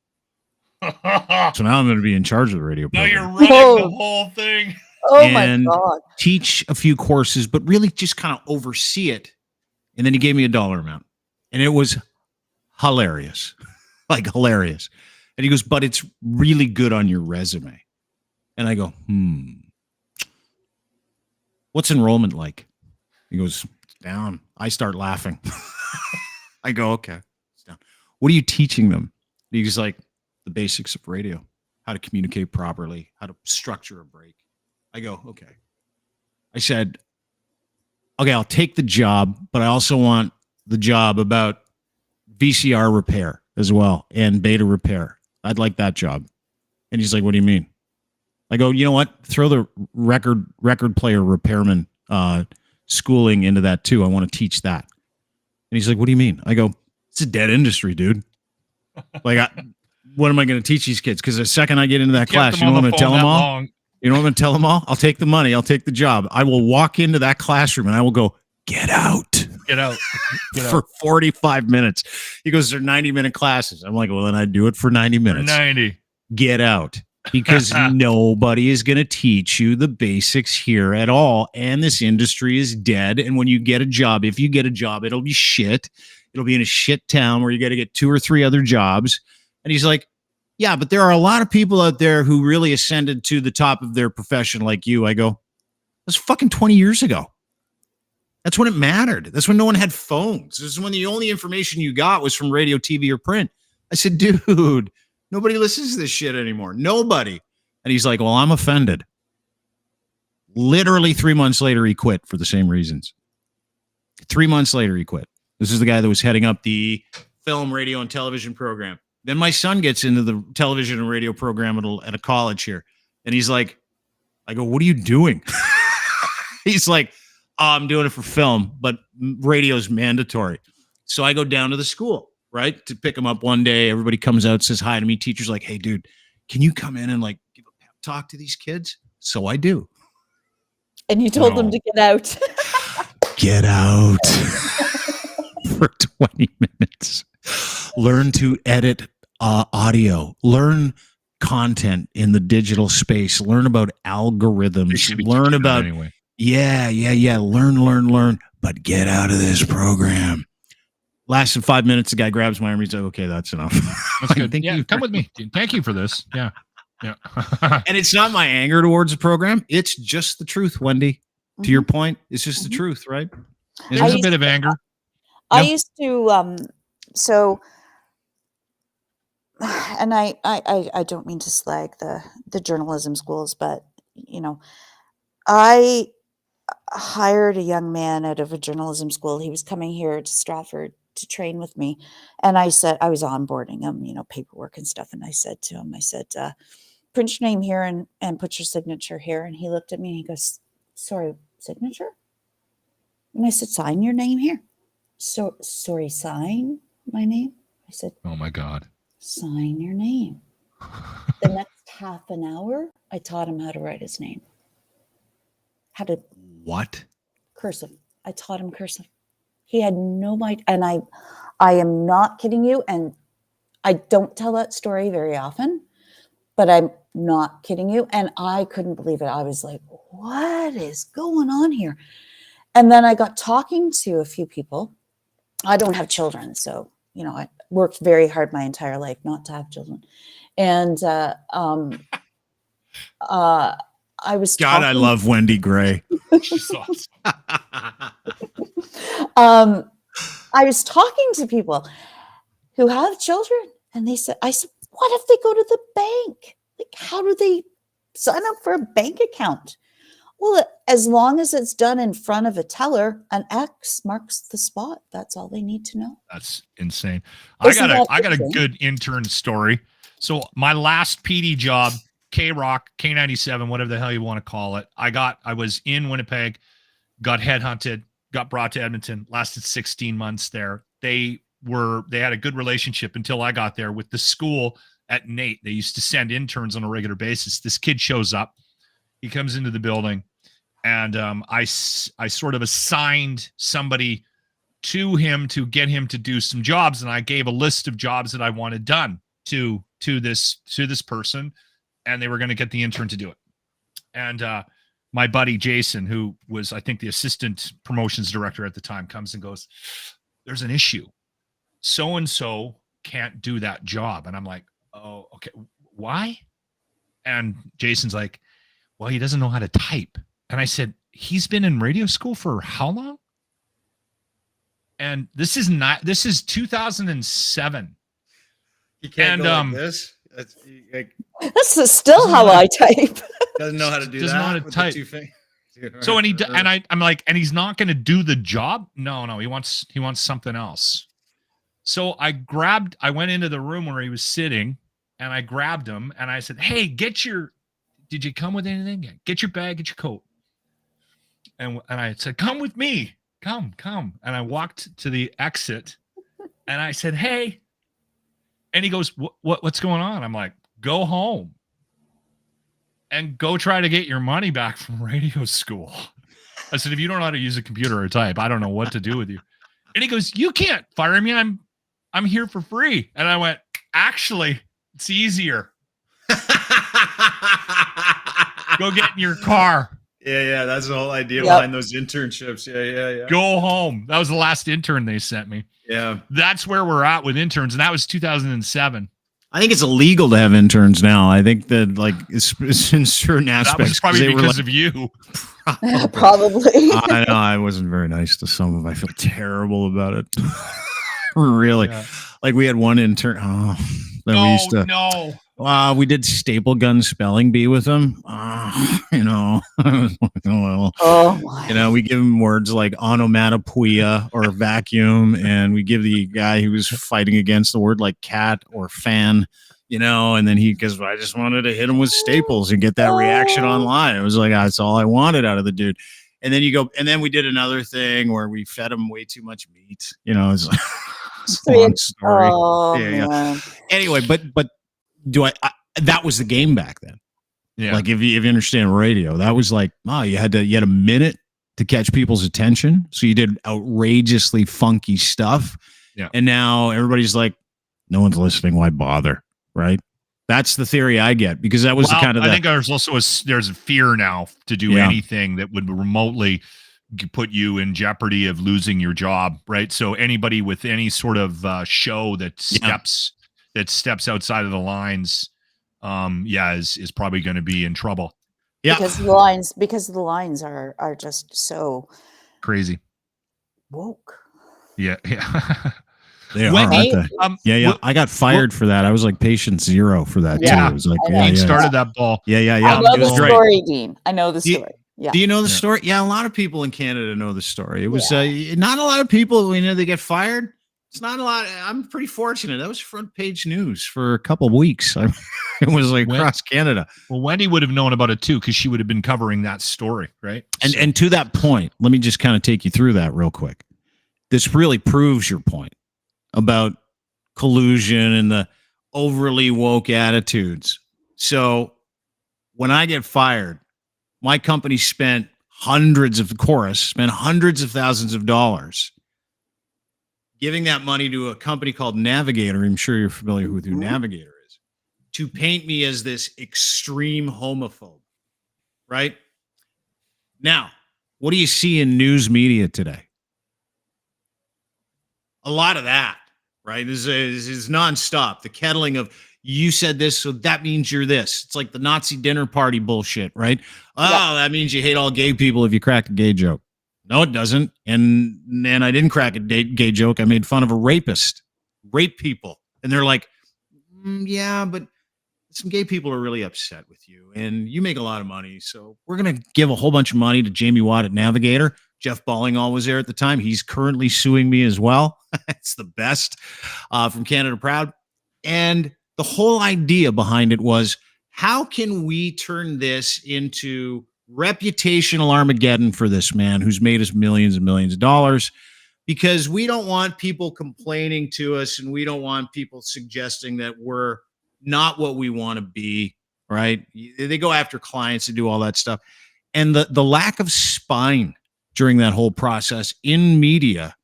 So now I'm going to be in charge of the radio program. Now you're running the whole thing. Oh my God. Teach a few courses, but really just kind of oversee it. And then he gave me a dollar amount. And it was hilarious. Like hilarious. And he goes, "But it's really good on your resume." And I go, "What's enrollment like?" He goes, "It's down." I start laughing. I go, "Okay, it's down." "What are you teaching them?" He's like, "The basics of radio, how to communicate properly, how to structure a break." I go, "Okay." I said, "Okay, I'll take the job, but I also want the job about VCR repair as well and beta repair. I'd like that job." And he's like, "What do you mean?" I go, "You know what? Throw the record player repairman schooling into that too. I want to teach that." And he's like, "What do you mean?" I go, "It's a dead industry, dude. Like, what am I going to teach these kids? Because the second I get into that class, you know what I'm going to tell them all? You know what I'm going to tell them all? I'll take the money. I'll take the job. I will walk into that classroom and I will go, get out. Get out. For 45 minutes. He goes, "They're 90-minute classes." I'm like, "Well, then I do it for 90 minutes. 90. Get out." Because nobody is going to teach you the basics here at all. And this industry is dead. And when you get a job, if you get a job, it'll be shit. It'll be in a shit town where you got to get 2 or 3 other jobs. And he's like, "Yeah, but there are a lot of people out there who really ascended to the top of their profession like you." I go, "That's fucking 20 years ago. That's when it mattered. That's when no one had phones. This is when the only information you got was from radio, TV, or print." I said, "Dude, nobody listens to this shit anymore. Nobody." And he's like, "Well, I'm offended." Literally 3 months later, he quit for the same reasons. 3 months later, he quit. This is the guy that was heading up the film, radio, and television program. Then my son gets into the television and radio program at a college here. And he's like, I go, "What are you doing?" He's like, "Oh, I'm doing it for film, but radio's mandatory." So I go down to the school, right? To pick him up one day. Everybody comes out, says hi to me. Teacher's like, hey, dude, can you come in and like give a pep talk to these kids? So I do. And you told them to get out. Get out for 20 minutes. Learn to edit audio. Learn content in the digital space. Learn about algorithms. Learn about Learn. But get out of this program. Lasted 5 minutes. The guy grabs my arm. He's like, "Okay, that's enough." That's good. Thank you. Come with me. Thank you for this. Yeah. And it's not my anger towards the program. It's just the truth, Wendy. To your point, it's just the truth, right? There's a bit of anger. I used to and I don't mean to slag the journalism schools, but I hired a young man out of a journalism school. He was coming here to Stratford to train with me, and I said I was onboarding him, paperwork and stuff, and I said to him, print your name here and put your signature here. And he looked at me and he goes, "Sorry, signature?" And I said, "Sign your name here." "So sorry, sign my name?" I said, "Oh my God." "Sign your name." The next half an hour, I taught him how to write his name. How to what? Cursive. I taught him cursive. He had no idea. And I am not kidding you. And I don't tell that story very often, but I'm not kidding you. And I couldn't believe it. I was like, what is going on here? And then I got talking to a few people. I don't have children, so I worked very hard my entire life not to have children. And I was I love Wendy Gray. She's awesome. I was talking to people who have children, and I said, what if they go to the bank? Like, how do they sign up for a bank account? Well, as long as it's done in front of a teller, an X marks the spot. That's all they need to know. That's insane. I got a good intern story. So my last PD job, K-Rock, K97, whatever the hell you want to call it. I was in Winnipeg, got headhunted, got brought to Edmonton, lasted 16 months there. They had a good relationship until I got there with the school at NAIT. They used to send interns on a regular basis. This kid shows up. He comes into the building, and I sort of assigned somebody to him to get him to do some jobs, and I gave a list of jobs that I wanted done to this person, and they were going to get the intern to do it. And my buddy Jason, who was, I think, the assistant promotions director at the time, comes and goes, "There's an issue. So-and-so can't do that job." And I'm like, "Oh, okay. Why?" And Jason's like, "Well, he doesn't know how to type." And I said, "He's been in radio school for how long?" And this is 2007. You can't go like this. That's still how I type. Doesn't know how to do doesn't that. Know how to type. So I'm like, and he's not going to do the job. No, he wants something else. So I went into the room where he was sitting, and I grabbed him, and I said, "Hey, did you come with anything? Get your bag, get your coat." And I said, "Come with me. Come." And I walked to the exit, and I said, "Hey." And he goes, "What's going on?" I'm like, "Go home and go try to get your money back from radio school." I said, "If you don't know how to use a computer or type, I don't know what to do with you." And he goes, "You can't fire me. I'm here for free." And I went, "Actually, it's easier. Go get in your car." Yeah. That's the whole idea behind those internships. Yeah. Go home. That was the last intern they sent me. Yeah. That's where we're at with interns. And that was 2007. I think it's illegal to have interns now. I think that it's in certain aspects. That was probably because of you. Probably. I know. I wasn't very nice to some of them. I feel terrible about it. Really. Yeah. Like we had one intern. We did staple gun spelling bee with him. We give him words like onomatopoeia or vacuum, and we give the guy who was fighting against the word like cat or fan, and then because I just wanted to hit him with staples and get that reaction online. It was like, that's all I wanted out of the dude. And then and then we did another thing where we fed him way too much meat. It's like, Long story. Oh, Yeah. man. Anyway, but do I that was the game back then. Yeah. Like if you understand radio, that was like, you had a minute to catch people's attention. So you did outrageously funky stuff. Yeah. And now everybody's like, no one's listening. Why bother? Right. That's the theory I get, because that was I think there's also there's a fear now to do anything that would remotely put you in jeopardy of losing your job. Right. So anybody with any sort of show that steps outside of the lines, is probably going to be in trouble. Yeah. Because the lines are just so crazy. Woke. Yeah. Yeah. They are, aren't they? I got fired for that. I was like patient zero for that too. It was like, started that ball. Yeah. I know the story, Dean. I know the story. Yeah. Do you know the story? Yeah, a lot of people in Canada know the story. It was not a lot of people. They get fired. It's not a lot. I'm pretty fortunate. That was front page news for a couple of weeks. It was like across Canada. Well, Wendy would have known about it too, because she would have been covering that story, right? And to that point, let me just kind of take you through that real quick. This really proves your point about collusion and the overly woke attitudes. So when I get fired, my company spent hundreds of thousands of dollars giving that money to a company called Navigator. I'm sure you're familiar with who Navigator is, to paint me as this extreme homophobe, right? Now, what do you see in news media today? A lot of that, right? This is nonstop. The kettling of, you said this, so that means you're this. It's like the Nazi dinner party bullshit, right? Oh, that means you hate all gay people if you crack a gay joke. No, it doesn't. And I didn't crack a gay joke. I made fun of a rapist, rape people. And they're like, yeah, but some gay people are really upset with you and you make a lot of money. So we're going to give a whole bunch of money to Jamie Watt at Navigator. Jeff Ballingall was there at the time. He's currently suing me as well. It's the best from Canada Proud. And the whole idea behind it was, how can we turn this into reputational Armageddon for this man who's made us millions and millions of dollars? Because we don't want people complaining to us, and we don't want people suggesting that we're not what we want to be, right? They go after clients to do all that stuff. And the lack of spine during that whole process in media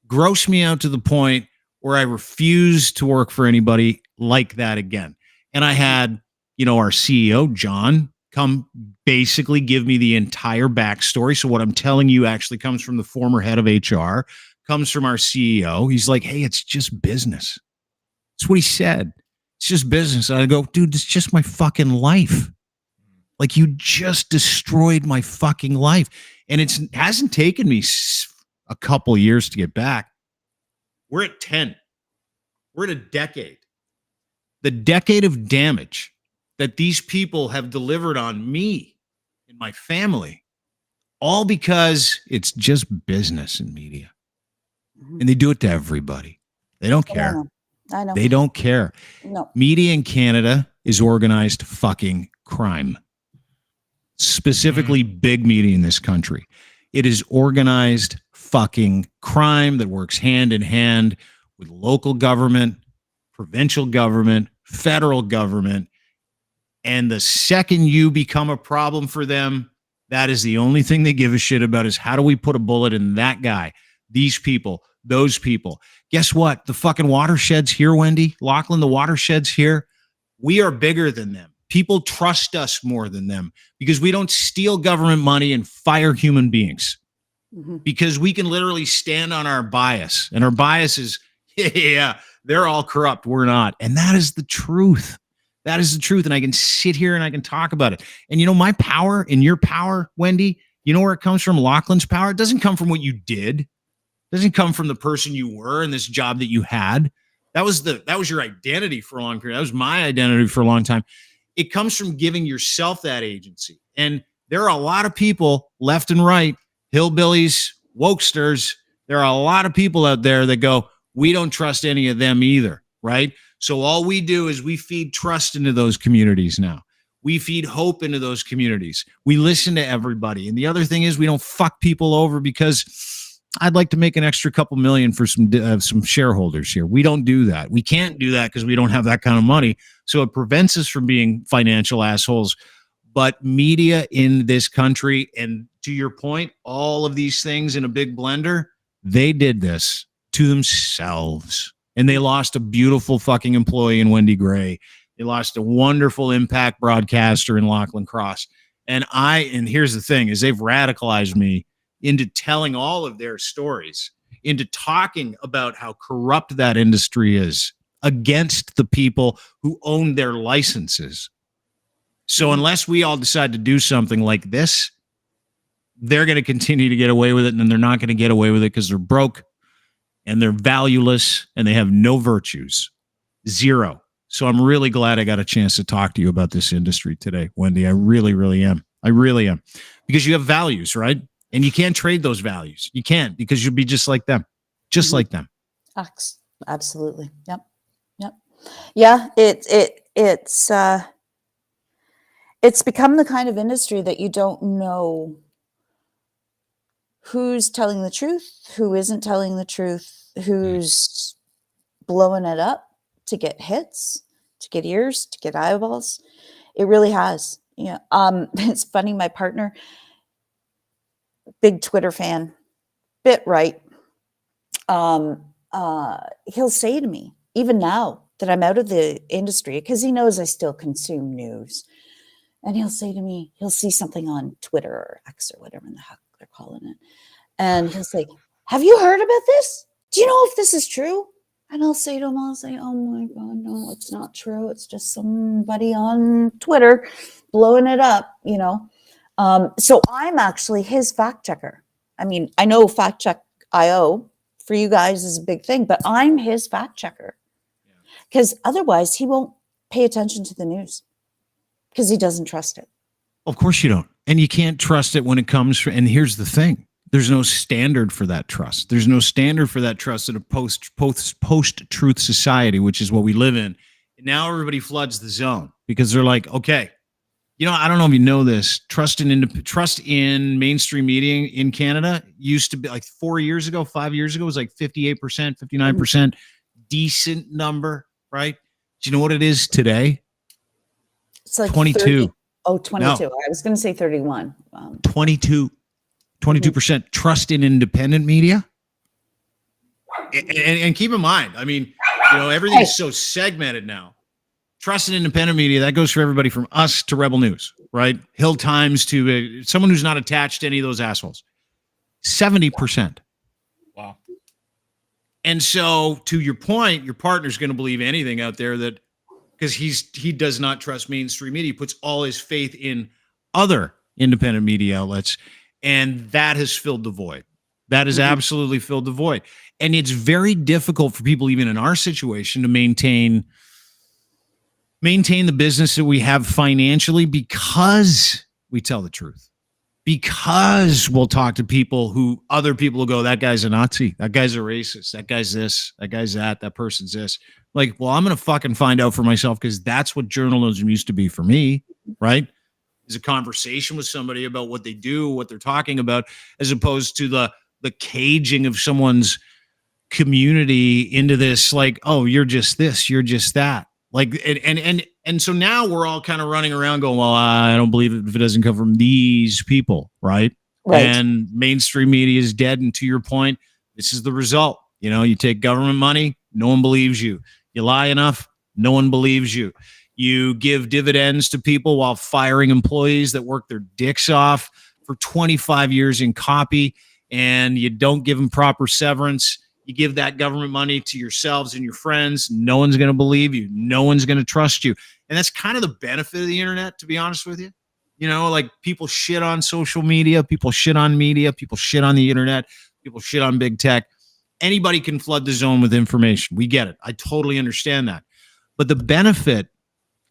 grossed me out to the point where I refused to work for anybody like that again. And I had, our CEO, John, come basically give me the entire backstory. So what I'm telling you actually comes from the former head of HR, comes from our CEO. He's like, hey, it's just business. That's what he said. It's just business. And I go, dude, it's just my fucking life. Like, you just destroyed my fucking life. And it hasn't taken me a couple years to get back. We're at 10. We're at a decade. The decade of damage that these people have delivered on me and my family, all because it's just business in media. And they do it to everybody. They don't care. I know. They don't care. No. Media in Canada is organized fucking crime. Specifically big media in this country. It is organized fucking crime that works hand in hand with local government, provincial government, federal government. And the second you become a problem for them, that is the only thing they give a shit about, is how do we put a bullet in that guy, these people, those people. Guess what? The fucking watershed's here, Wendy. Lachlan, the watershed's here. We are bigger than them. People trust us more than them because we don't steal government money and fire human beings. Because we can literally stand on our bias, and our bias is, yeah, they're all corrupt. We're not. And that is the truth. That is the truth. And I can sit here and I can talk about it. And my power and your power, Wendy, you know where it comes from? Lachlan's power. It doesn't come from what you did. It doesn't come from the person you were in this job that you had. That was your identity for a long period. That was my identity for a long time. It comes from giving yourself that agency. And there are a lot of people left and right, hillbillies, wokesters. There are a lot of people out there that go, we don't trust any of them either, right? So all we do is we feed trust into those communities now. We feed hope into those communities. We listen to everybody. And the other thing is, we don't fuck people over because, I'd like to make an extra couple million for some shareholders here. We don't do that. We can't do that because we don't have that kind of money. So it prevents us from being financial assholes. But media in this country, and to your point, all of these things in a big blender, they did this to themselves. And they lost a beautiful fucking employee in Wendy Gray. They lost a wonderful impact broadcaster in Lachlan Cross. And here's the thing, is they've radicalized me into telling all of their stories, into talking about how corrupt that industry is against the people who own their licenses. So unless we all decide to do something like this, they're going to continue to get away with it, and they're not going to get away with it because they're broke and they're valueless and they have no virtues. Zero. So I'm really glad I got a chance to talk to you about this industry today, Wendy. I really, really am. I really am. Because you have values, right? And you can't trade those values. You can't, because you'll be just like them. Just like them. Absolutely. Yep. Yeah, it's become the kind of industry that you don't know who's telling the truth, who isn't telling the truth, who's blowing it up to get hits, to get ears, to get eyeballs. It really has. Yeah. It's funny. My partner, big Twitter fan, bit right. He'll say to me, even now that I'm out of the industry, because he knows I still consume news, and he'll say to me, he'll see something on Twitter or X or whatever in the heck they're calling it, and he'll say, "Have you heard about this? Do you know if this is true?" And I'll say to him, "Oh my God, no, it's not true. It's just somebody on Twitter blowing it up, you know." So I'm actually his fact checker. I mean, I know Fact Check IO for you guys is a big thing, but I'm his fact checker, because otherwise he won't pay attention to the news because he doesn't trust it. Of course you don't. And you can't trust it when it comes from, and here's the thing. There's no standard for that trust. There's no standard for that trust in a post-truth society, which is what we live in. And now everybody floods the zone because they're like, okay, you know, I don't know if you know this. Trust in mainstream media in Canada used to be like 5 years ago, it was like 58%, 59%, decent number, right? Do you know what it is today? It's like 22. 30. Oh, 22. No. I was going to say 31. 22% trust in independent media. And keep in mind, I mean, you know, everything's so segmented now. Trust in independent media, that goes for everybody from us to Rebel News, right? Hill Times to someone who's not attached to any of those assholes. 70%. Wow. And so, to your point, your partner's going to believe anything out there that, because he does not trust mainstream media. He puts all his faith in other independent media outlets, and that has filled the void. That has absolutely filled the void. And it's very difficult for people, even in our situation, to maintain the business that we have financially, because we tell the truth. Because we'll talk to people who other people will go, that guy's a Nazi, that guy's a racist, that guy's this, that guy's that person's this. Like, well, I'm going to fucking find out for myself, because that's what journalism used to be for me, right? Is a conversation with somebody about what they do, what they're talking about, as opposed to the caging of someone's community into this, like, oh, you're just this, you're just that. Like, and so now we're all kind of running around going, well, I don't believe it if it doesn't come from these people, right? And mainstream media is dead. And to your point, this is the result. You know, you take government money, no one believes you. You lie enough, no one believes you. You give dividends to people while firing employees that work their dicks off for 25 years in copy, and you don't give them proper severance. You give that government money to yourselves and your friends. No one's going to believe you. No one's going to trust you. And that's kind of the benefit of the internet, to be honest with you. You know, like, people shit on social media, people shit on media, people shit on the internet, people shit on big tech. Anybody can flood the zone with information. We get it. I totally understand that. But the benefit,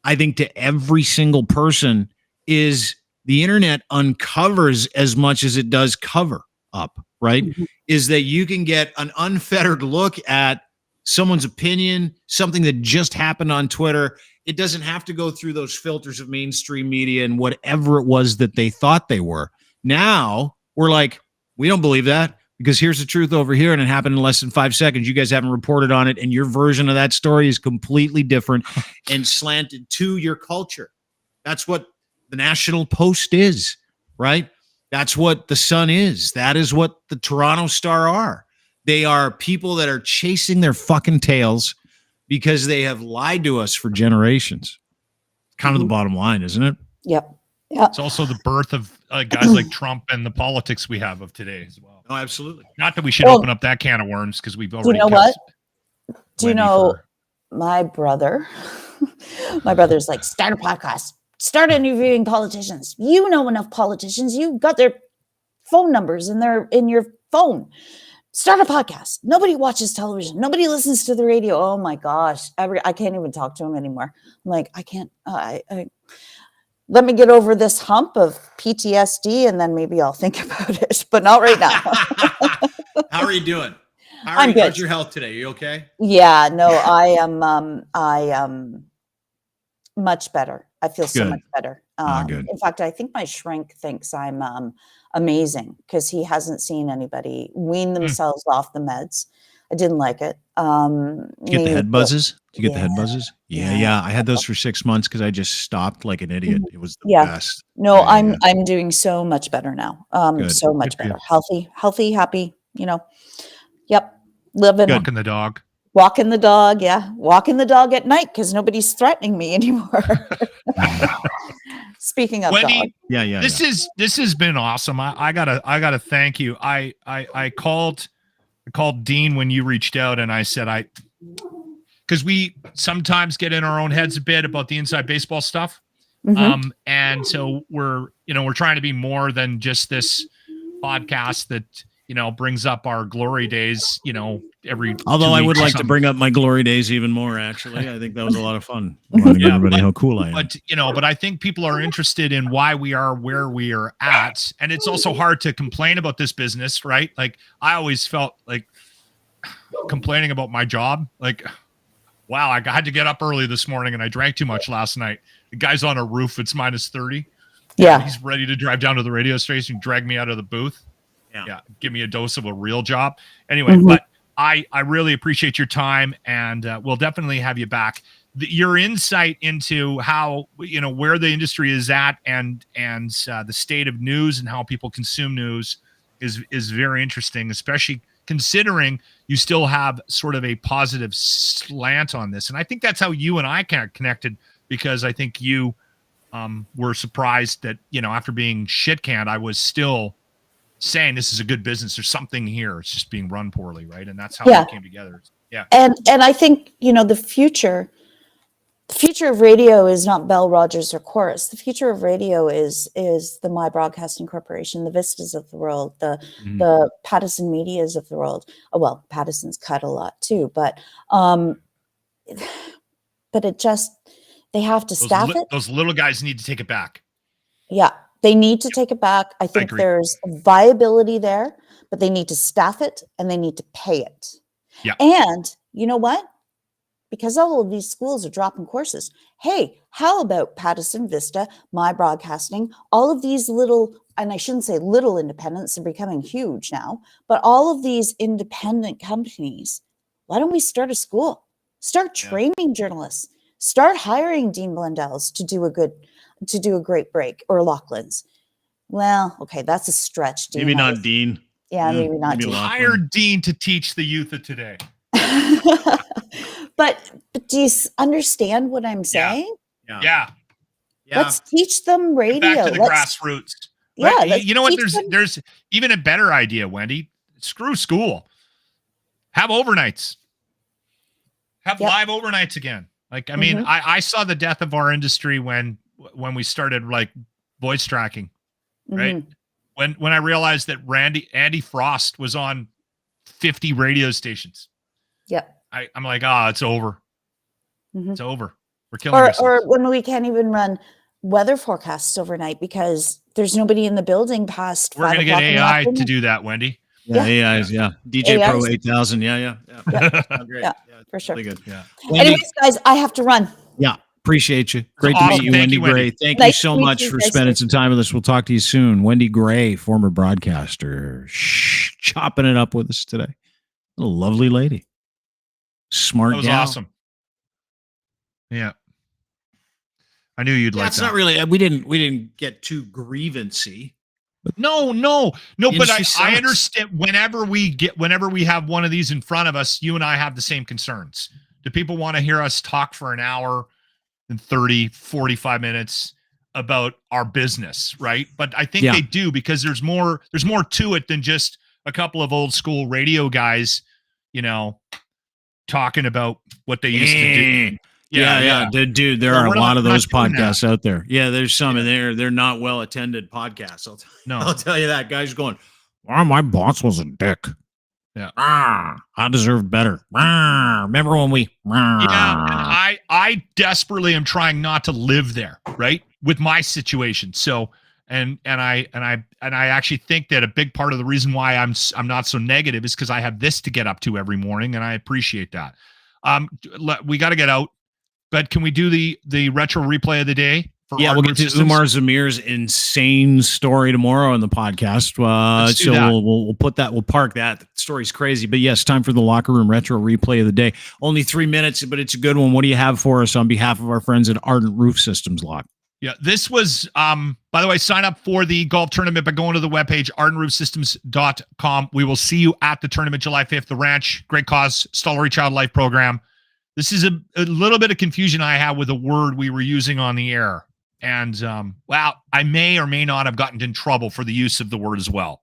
I think, to every single person is the internet uncovers as much as it does cover up, right? Is that you can get an unfettered look at someone's opinion, something that just happened on Twitter. It doesn't have to go through those filters of mainstream media and whatever it was that they thought they were. Now we're like, we don't believe that. because here's the truth over here, and it happened in less than 5 seconds. You guys haven't reported on it, and your version of that story is completely different and slanted to your culture. That's what the National Post is, right? That's what the Sun is. That is what the Toronto Star are. They are people that are chasing their fucking tails because they have lied to us for generations. Kind of the bottom line, isn't it? Yep. Yeah. It's also the birth of guys like Trump and the politics we have of today as well. Oh, absolutely. Not that we should open up that can of worms because we've already. Do you know what? Do you know my brother? My brother's like, start a podcast, start interviewing politicians. You know enough politicians. You got their phone numbers in your phone. Start a podcast. Nobody watches television. Nobody listens to the radio. Oh my gosh. I can't even talk to him anymore. I'm like, I can't, let me get over this hump of PTSD and then maybe I'll think about it, but not right now. How are you doing? I'm good. How's your health today? Are you okay? Yeah, no, I am much better. I feel so much better. Good. In fact, I think my shrink thinks I'm amazing because he hasn't seen anybody wean themselves off the meds. I didn't like it. Did you get the head buzzes? Did you get the head buzzes? Yeah. I had those for 6 months because I just stopped like an idiot. It was the best. No, I'm doing so much better now. So much better. Healthy, happy, Yep. Living. Walking the dog. Walking the dog, yeah. Walking the dog at night because nobody's threatening me anymore. Speaking of Wendy, dog. This has been awesome. I gotta thank you. I called Dean when you reached out and I said because we sometimes get in our own heads a bit about the inside baseball stuff. Mm-hmm. And so we're trying to be more than just this podcast that, brings up our glory days, every. Although I would like to bring up my glory days even more, actually. I think that was a lot of fun. Everybody how cool I am. But I think people are interested in why we are where we are at. And it's also hard to complain about this business, right? Like I always felt like complaining about my job. Like, wow, I had to get up early this morning and I drank too much last night. The guy's on a roof. It's -30. Yeah. He's ready to drive down to the radio station, drag me out of the booth. Yeah. Give me a dose of a real job. Anyway, but I really appreciate your time and we'll definitely have you back. Your insight into how, where the industry is at and the state of news and how people consume news is very interesting, especially considering you still have sort of a positive slant on this. And I think that's how you and I connected because I think you were surprised that, after being shit canned, I was still saying this is a good business. There's something here. It's just being run poorly, right? And that's how it came together. Yeah. And I think, the future of radio is not Bell, Rogers, or Chorus. The future of radio is the My Broadcasting Corporation, the Vistas of the world, the Pattison Medias of the world. Oh, well, Pattison's cut a lot too, but it just, they have to staff it. Those little guys need to take it back. Yeah. They need to take it back. I think there's viability there, but they need to staff it and they need to pay it. Yeah. And you know what? Because all of these schools are dropping courses. Hey, how about Pattison, Vista, My Broadcasting, all of these little, and I shouldn't say little independents, are becoming huge now, but all of these independent companies, why don't we start a school? Start training journalists. Start hiring Dean Blendells to do a great break, or Laughlin's. Well, okay, that's a stretch. Dean, maybe not Dean. Yeah, maybe not Dean. Hire Dean to teach the youth of today. but do you understand what I'm saying? Yeah. Let's teach them radio. Get back to the grassroots. Yeah. Right? You know what? There's even a better idea, Wendy. Screw school. Have overnights. Have live overnights again. Like, I mean, I saw the death of our industry when we started like voice tracking, right? When I realized that Andy Frost was on 50 radio stations. Yep. I'm like, it's over. It's over. We're killing ourselves. Or when we can't even run weather forecasts overnight because there's nobody in the building past 5 o'clock. We're going to get AI to do that, Wendy. Yeah, AIs, DJ AIs. Pro 8000, yeah. Great. Yeah, for sure. Really good. Yeah. Anyways, guys, I have to run. Yeah, appreciate you. Great to meet you, Wendy Gray. Thank you so much for spending some time with us. We'll talk to you soon. Wendy Gray, former broadcaster. Shh. chopping it up with us today. A lovely lady. Smart That was gal. awesome. Yeah. I knew you'd like It's that. not really, we didn't get too grievancy. No, but Industry I sucks. understand whenever we have one of these in front of us, you and I have the same concerns. Do people want to hear us talk for an hour and 30, 45 minutes about our business, right? But I think they do, because there's more to it than just a couple of old school radio guys, talking about what they used to do. Yeah. Dude, there are a lot of those podcasts that. out there. Yeah, there's some, and they're not well attended podcasts. I'll tell you that. Guys going, oh, my boss was a dick. Yeah. I deserve better. Remember when we? Yeah, and I desperately am trying not to live there, right, with my situation. So, and I actually think that a big part of the reason why I'm not so negative is because I have this to get up to every morning, and I appreciate that. We got to get out, but can we do the retro replay of the day? We'll get to Umar Zamir's insane story tomorrow on the podcast. We'll put that. We'll park that. The story's crazy, but yes, time for the locker room retro replay of the day. Only 3 minutes, but it's a good one. What do you have for us on behalf of our friends at Ardent Roof Systems, Locke? Yeah, this was, by the way, sign up for the golf tournament by going to the webpage, ardentroofsystems.com. We will see you at the tournament July 5th, the ranch, great cause, Stollery Child Life Program. This is a little bit of confusion I have with a word we were using on the air. And, I may or may not have gotten in trouble for the use of the word as well.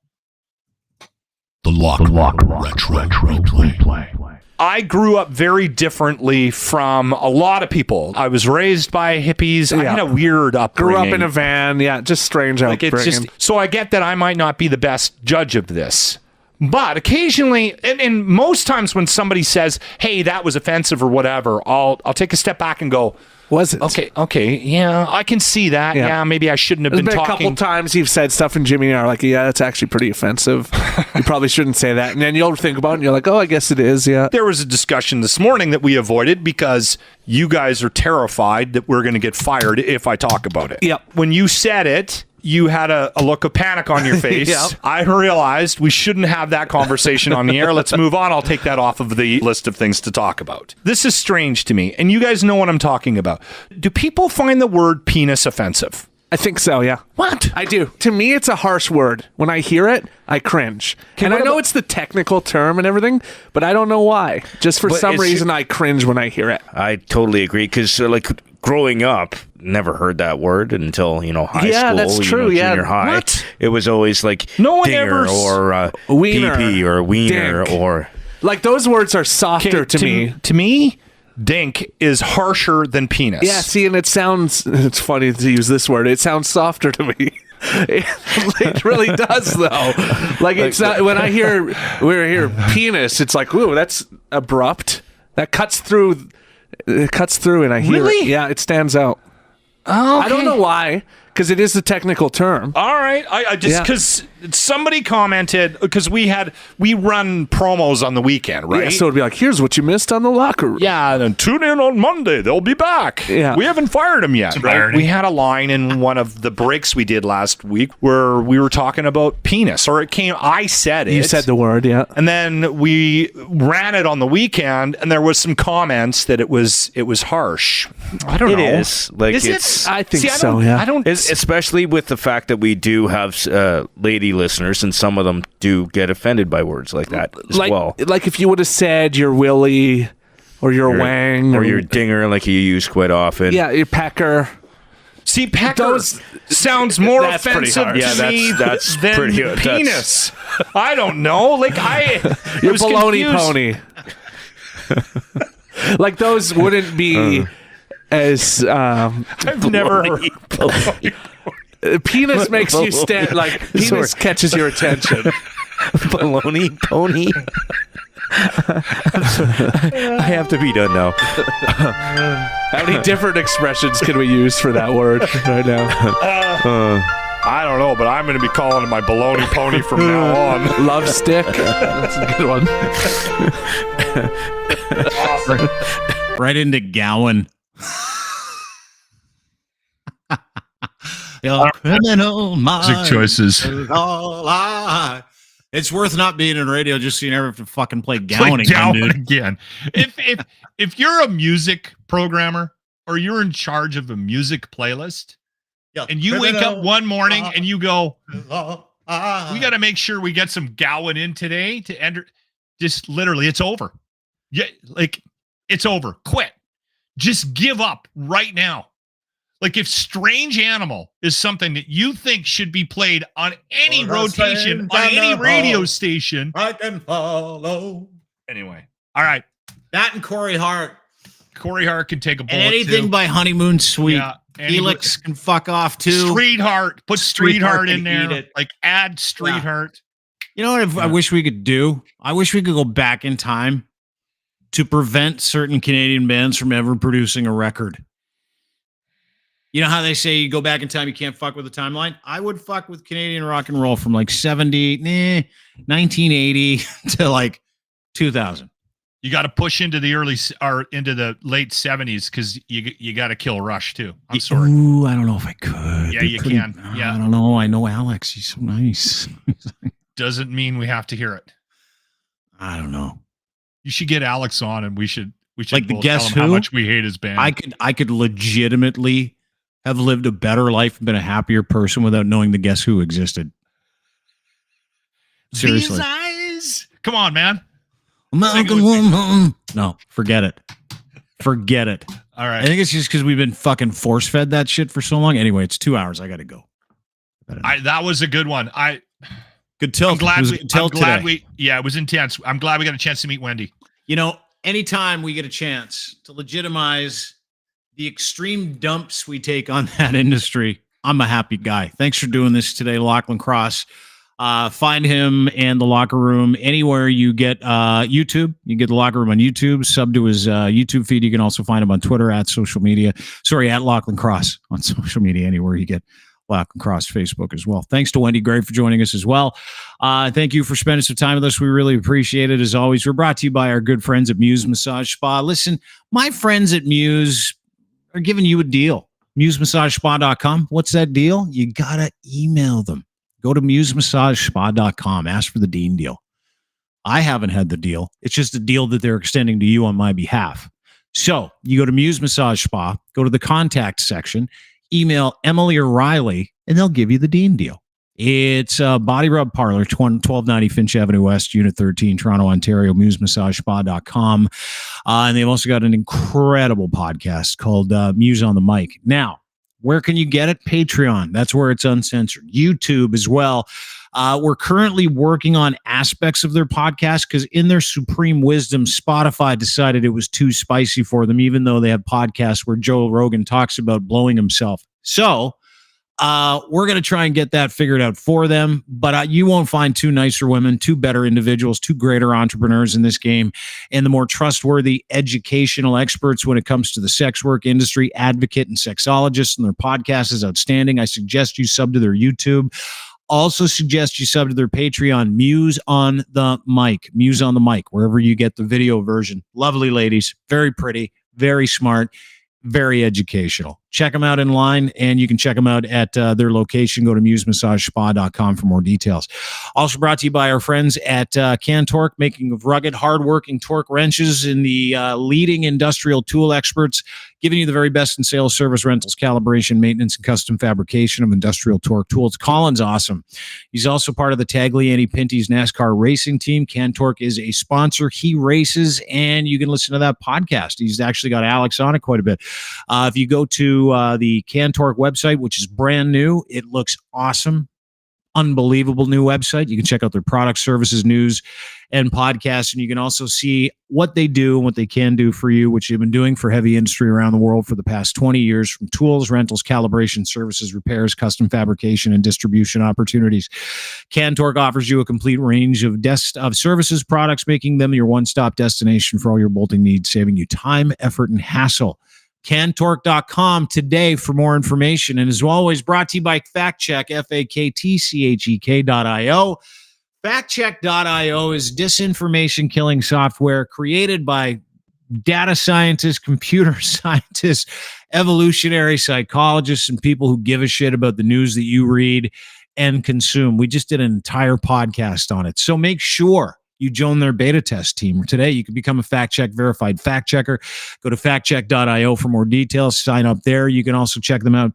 The Lock Retro Replay. I grew up very differently from a lot of people. I was raised by hippies. I had a weird upbringing. Grew up in a van. Yeah, just strange upbringing. So I get that I might not be the best judge of this. But occasionally, and most times when somebody says, hey, that was offensive or whatever, I'll take a step back and go, was it? Okay, yeah, I can see that. Yeah, maybe I shouldn't have been talking. A couple times you've said stuff and Jimmy and I are like, yeah, that's actually pretty offensive. You probably shouldn't say that. And then you'll think about it and you're like, oh, I guess it is, yeah. There was a discussion this morning that we avoided because you guys are terrified that we're going to get fired if I talk about it. Yep. When you said it, you had a look of panic on your face. Yep. I realized we shouldn't have that conversation on the air. Let's move on. I'll take that off of the list of things to talk about. This is strange to me, and you guys know what I'm talking about. Do people find the word penis offensive? I think so, yeah. What? I do. To me, it's a harsh word. When I hear it, I cringe. And I know it's the technical term and everything, but I don't know why. Just for some reason, I cringe when I hear it. I totally agree, because growing up, never heard that word until high school. Yeah, that's true. Junior high. What? It was always like no one dinger or wiener, pee or wiener dink. or those words are softer to me. To me, dink is harsher than penis. Yeah, see, and it's funny to use this word. It sounds softer to me. It really does, though. It's not, when I hear penis, it's like, ooh, that's abrupt. That cuts through. It cuts through, and I hear it. Yeah, it stands out. Oh, okay. I don't know why, because it is the technical term. All right, I just because somebody commented, because we run promos on the weekend, right? Yeah, so it'd be like, here's what you missed on the locker room. Yeah, then tune in on Monday. They'll be back. Yeah, we haven't fired them yet. Right? We had a line in one of the breaks we did last week where we were talking about penis, or I said it. You said the word, yeah. And then we ran it on the weekend, and there was some comments that it was harsh. I don't know. It is. Is it? I think so. Yeah. I don't. Especially with the fact that we do have lady listeners, and some of them do get offended by words like that as well. Like if you would have said your willy or your wang or your dinger, like you use quite often. Yeah, your pecker. See, pecker sounds more offensive to me that's than pretty good. penis. I don't know. Your baloney pony. Those wouldn't be as. I've never heard. Penis makes you stand. Penis catches your attention. Baloney pony. I have to be done now. How many different expressions can we use for that word right now? I don't know, but I'm going to be calling it my baloney pony from now on. Love stick. That's a good one. Right into Gowan. Your criminal mind. Music choices. Is all I It's worth not being in radio just so you never have to fucking play Gowan again. If you're a music programmer or you're in charge of a music playlist, and you wake up one morning and you go, we got to make sure we get some Gowan in today to enter. Just literally, it's over. Yeah, like it's over. Quit. Just give up right now. Like if Strange Animal is something that you think should be played on any rotation, on any radio station, I can follow. Anyway, all right. That and Corey Hart. Corey Hart can take a bullet. And anything too. by Honeymoon Suite. Yeah, Felix can fuck off too. Street Heart. Put Street Heart in there. Like add Street Heart. You know what I wish we could do? I wish we could go back in time to prevent certain Canadian bands from ever producing a record. You know how they say you go back in time, you can't fuck with the timeline? I would fuck with Canadian rock and roll from like 1980 to like 2000. You got to push into the into the late 70s because you got to kill Rush too. I'm sorry. Ooh, I don't know if I could. Yeah, you can. Yeah, I don't know. I know Alex. He's so nice. Doesn't mean we have to hear it. I don't know. You should get Alex on, and we should like the Guess Who. How much we hate his band. I could legitimately have lived a better life and been a happier person without knowing the Guess Who existed. Seriously. These eyes. Come on, man. No, forget it. Forget it. All right. I think it's just because we've been fucking force fed that shit for so long. Anyway, it's 2 hours. I got to go. That was a good one. Good tilt. It was intense. I'm glad we got a chance to meet Wendy. You know, anytime we get a chance to legitimize the extreme dumps we take on that industry, I'm a happy guy. Thanks for doing this today, Lachlan Cross. Find him and The Locker Room anywhere you get YouTube. You get The Locker Room on YouTube. Sub to his YouTube feed. You can also find him on Twitter at Lachlan Cross on social media, anywhere you get Lachlan Cross, Facebook as well. Thanks to Wendy Gray for joining us as well. Thank you for spending some time with us. We really appreciate it. As always, we're brought to you by our good friends at Muse Massage Spa. Listen, my friends at Muse are giving you a deal. MuseMassageSpa.com. What's that deal? You got to email them. Go to MuseMassageSpa.com. Ask for the Dean deal. I haven't had the deal. It's just a deal that they're extending to you on my behalf. So you go to Muse Massage Spa, go to the contact section, email Emily or Riley, and they'll give you the Dean deal. It's Body Rub Parlor, 1290 Finch Avenue West, Unit 13, Toronto, Ontario, MuseMassageSpa.com. And they've also got an incredible podcast called Muse on the Mic. Now, where can you get it? Patreon. That's where it's uncensored. YouTube as well. We're currently working on aspects of their podcast because in their supreme wisdom, Spotify decided it was too spicy for them, even though they have podcasts where Joe Rogan talks about blowing himself. So we're going to try and get that figured out for them. But you won't find two nicer women, two better individuals, two greater entrepreneurs in this game, and the more trustworthy educational experts when it comes to the sex work industry, advocate and sexologists, and their podcast is outstanding. I suggest you sub to their YouTube. Also suggest you sub to their Patreon, Muse on the Mic, Muse on the Mic, wherever you get the video version. Lovely ladies, very pretty, very smart, very educational. Check them out in line, and you can check them out at their location. Go to MuseMassageSpa.com for more details. Also brought to you by our friends at CanTorque, making of rugged, hardworking torque wrenches in the leading industrial tool experts, giving you the very best in sales, service, rentals, calibration, maintenance, and custom fabrication of industrial torque tools. Colin's awesome. He's also part of the Tagliani Pinty's NASCAR racing team. CanTorque is a sponsor. He races, and you can listen to that podcast. He's actually got Alex on it quite a bit. If you go to the CanTorque website, which is brand new, it looks awesome. Unbelievable new website. You can check out their products, services, news, and podcasts, and you can also see what they do and what they can do for you, which they've been doing for heavy industry around the world for the past 20 years, from tools, rentals, calibration, services, repairs, custom fabrication, and distribution opportunities. CanTorque offers you a complete range of services, products, making them your one-stop destination for all your bolting needs, saving you time, effort, and hassle. CanTorque.com today for more information. And as always, brought to you by FactCheck, FAKTCHEK.io. FactCheck.io is disinformation killing software created by data scientists, computer scientists, evolutionary psychologists, and people who give a shit about the news that you read. and consume. We just did an entire podcast on it. So make sure you join their beta test team. Today, you can become a fact check verified fact checker. Go to factcheck.io for more details. Sign up there. You can also check them out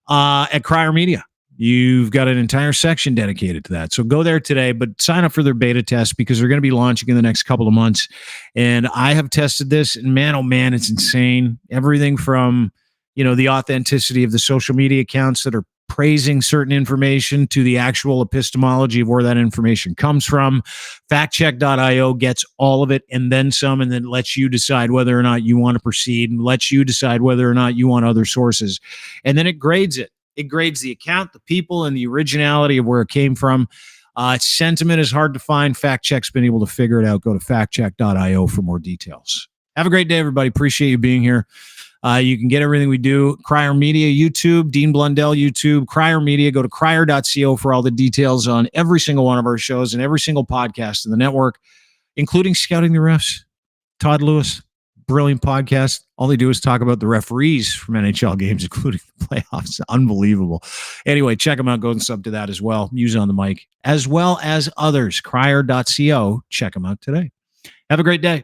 at Crier Media. You've got an entire section dedicated to that. So go there today, but sign up for their beta test because they're going to be launching in the next couple of months. And I have tested this, and man, oh man, it's insane. Everything from, the authenticity of the social media accounts that are praising certain information to the actual epistemology of where that information comes from. Factcheck.io gets all of it and then some, and then lets you decide whether or not you want to proceed and lets you decide whether or not you want other sources. And then it grades it. It grades the account, the people, and the originality of where it came from. Sentiment is hard to find. Fact Check's been able to figure it out. Go to factcheck.io for more details. Have a great day, everybody. Appreciate you being here. You can get everything we do. Crier Media, YouTube, Dean Blundell, YouTube, Crier Media. Go to crier.co for all the details on every single one of our shows and every single podcast in the network, including Scouting the Refs. Todd Lewis, brilliant podcast. All they do is talk about the referees from NHL games, including the playoffs. Unbelievable. Anyway, check them out. Go and sub to that as well. Use on the mic, as well as others. Crier.co. Check them out today. Have a great day.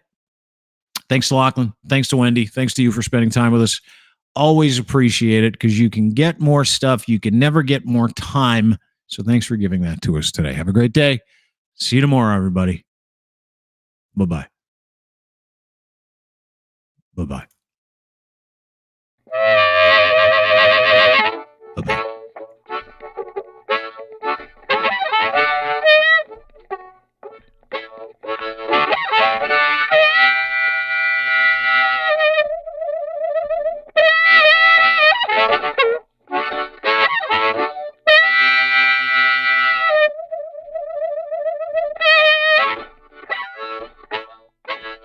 Thanks to Lachlan. Thanks to Wendy. Thanks to you for spending time with us. Always appreciate it because you can get more stuff. You can never get more time. So thanks for giving that to us today. Have a great day. See you tomorrow, everybody. Bye-bye. Bye-bye.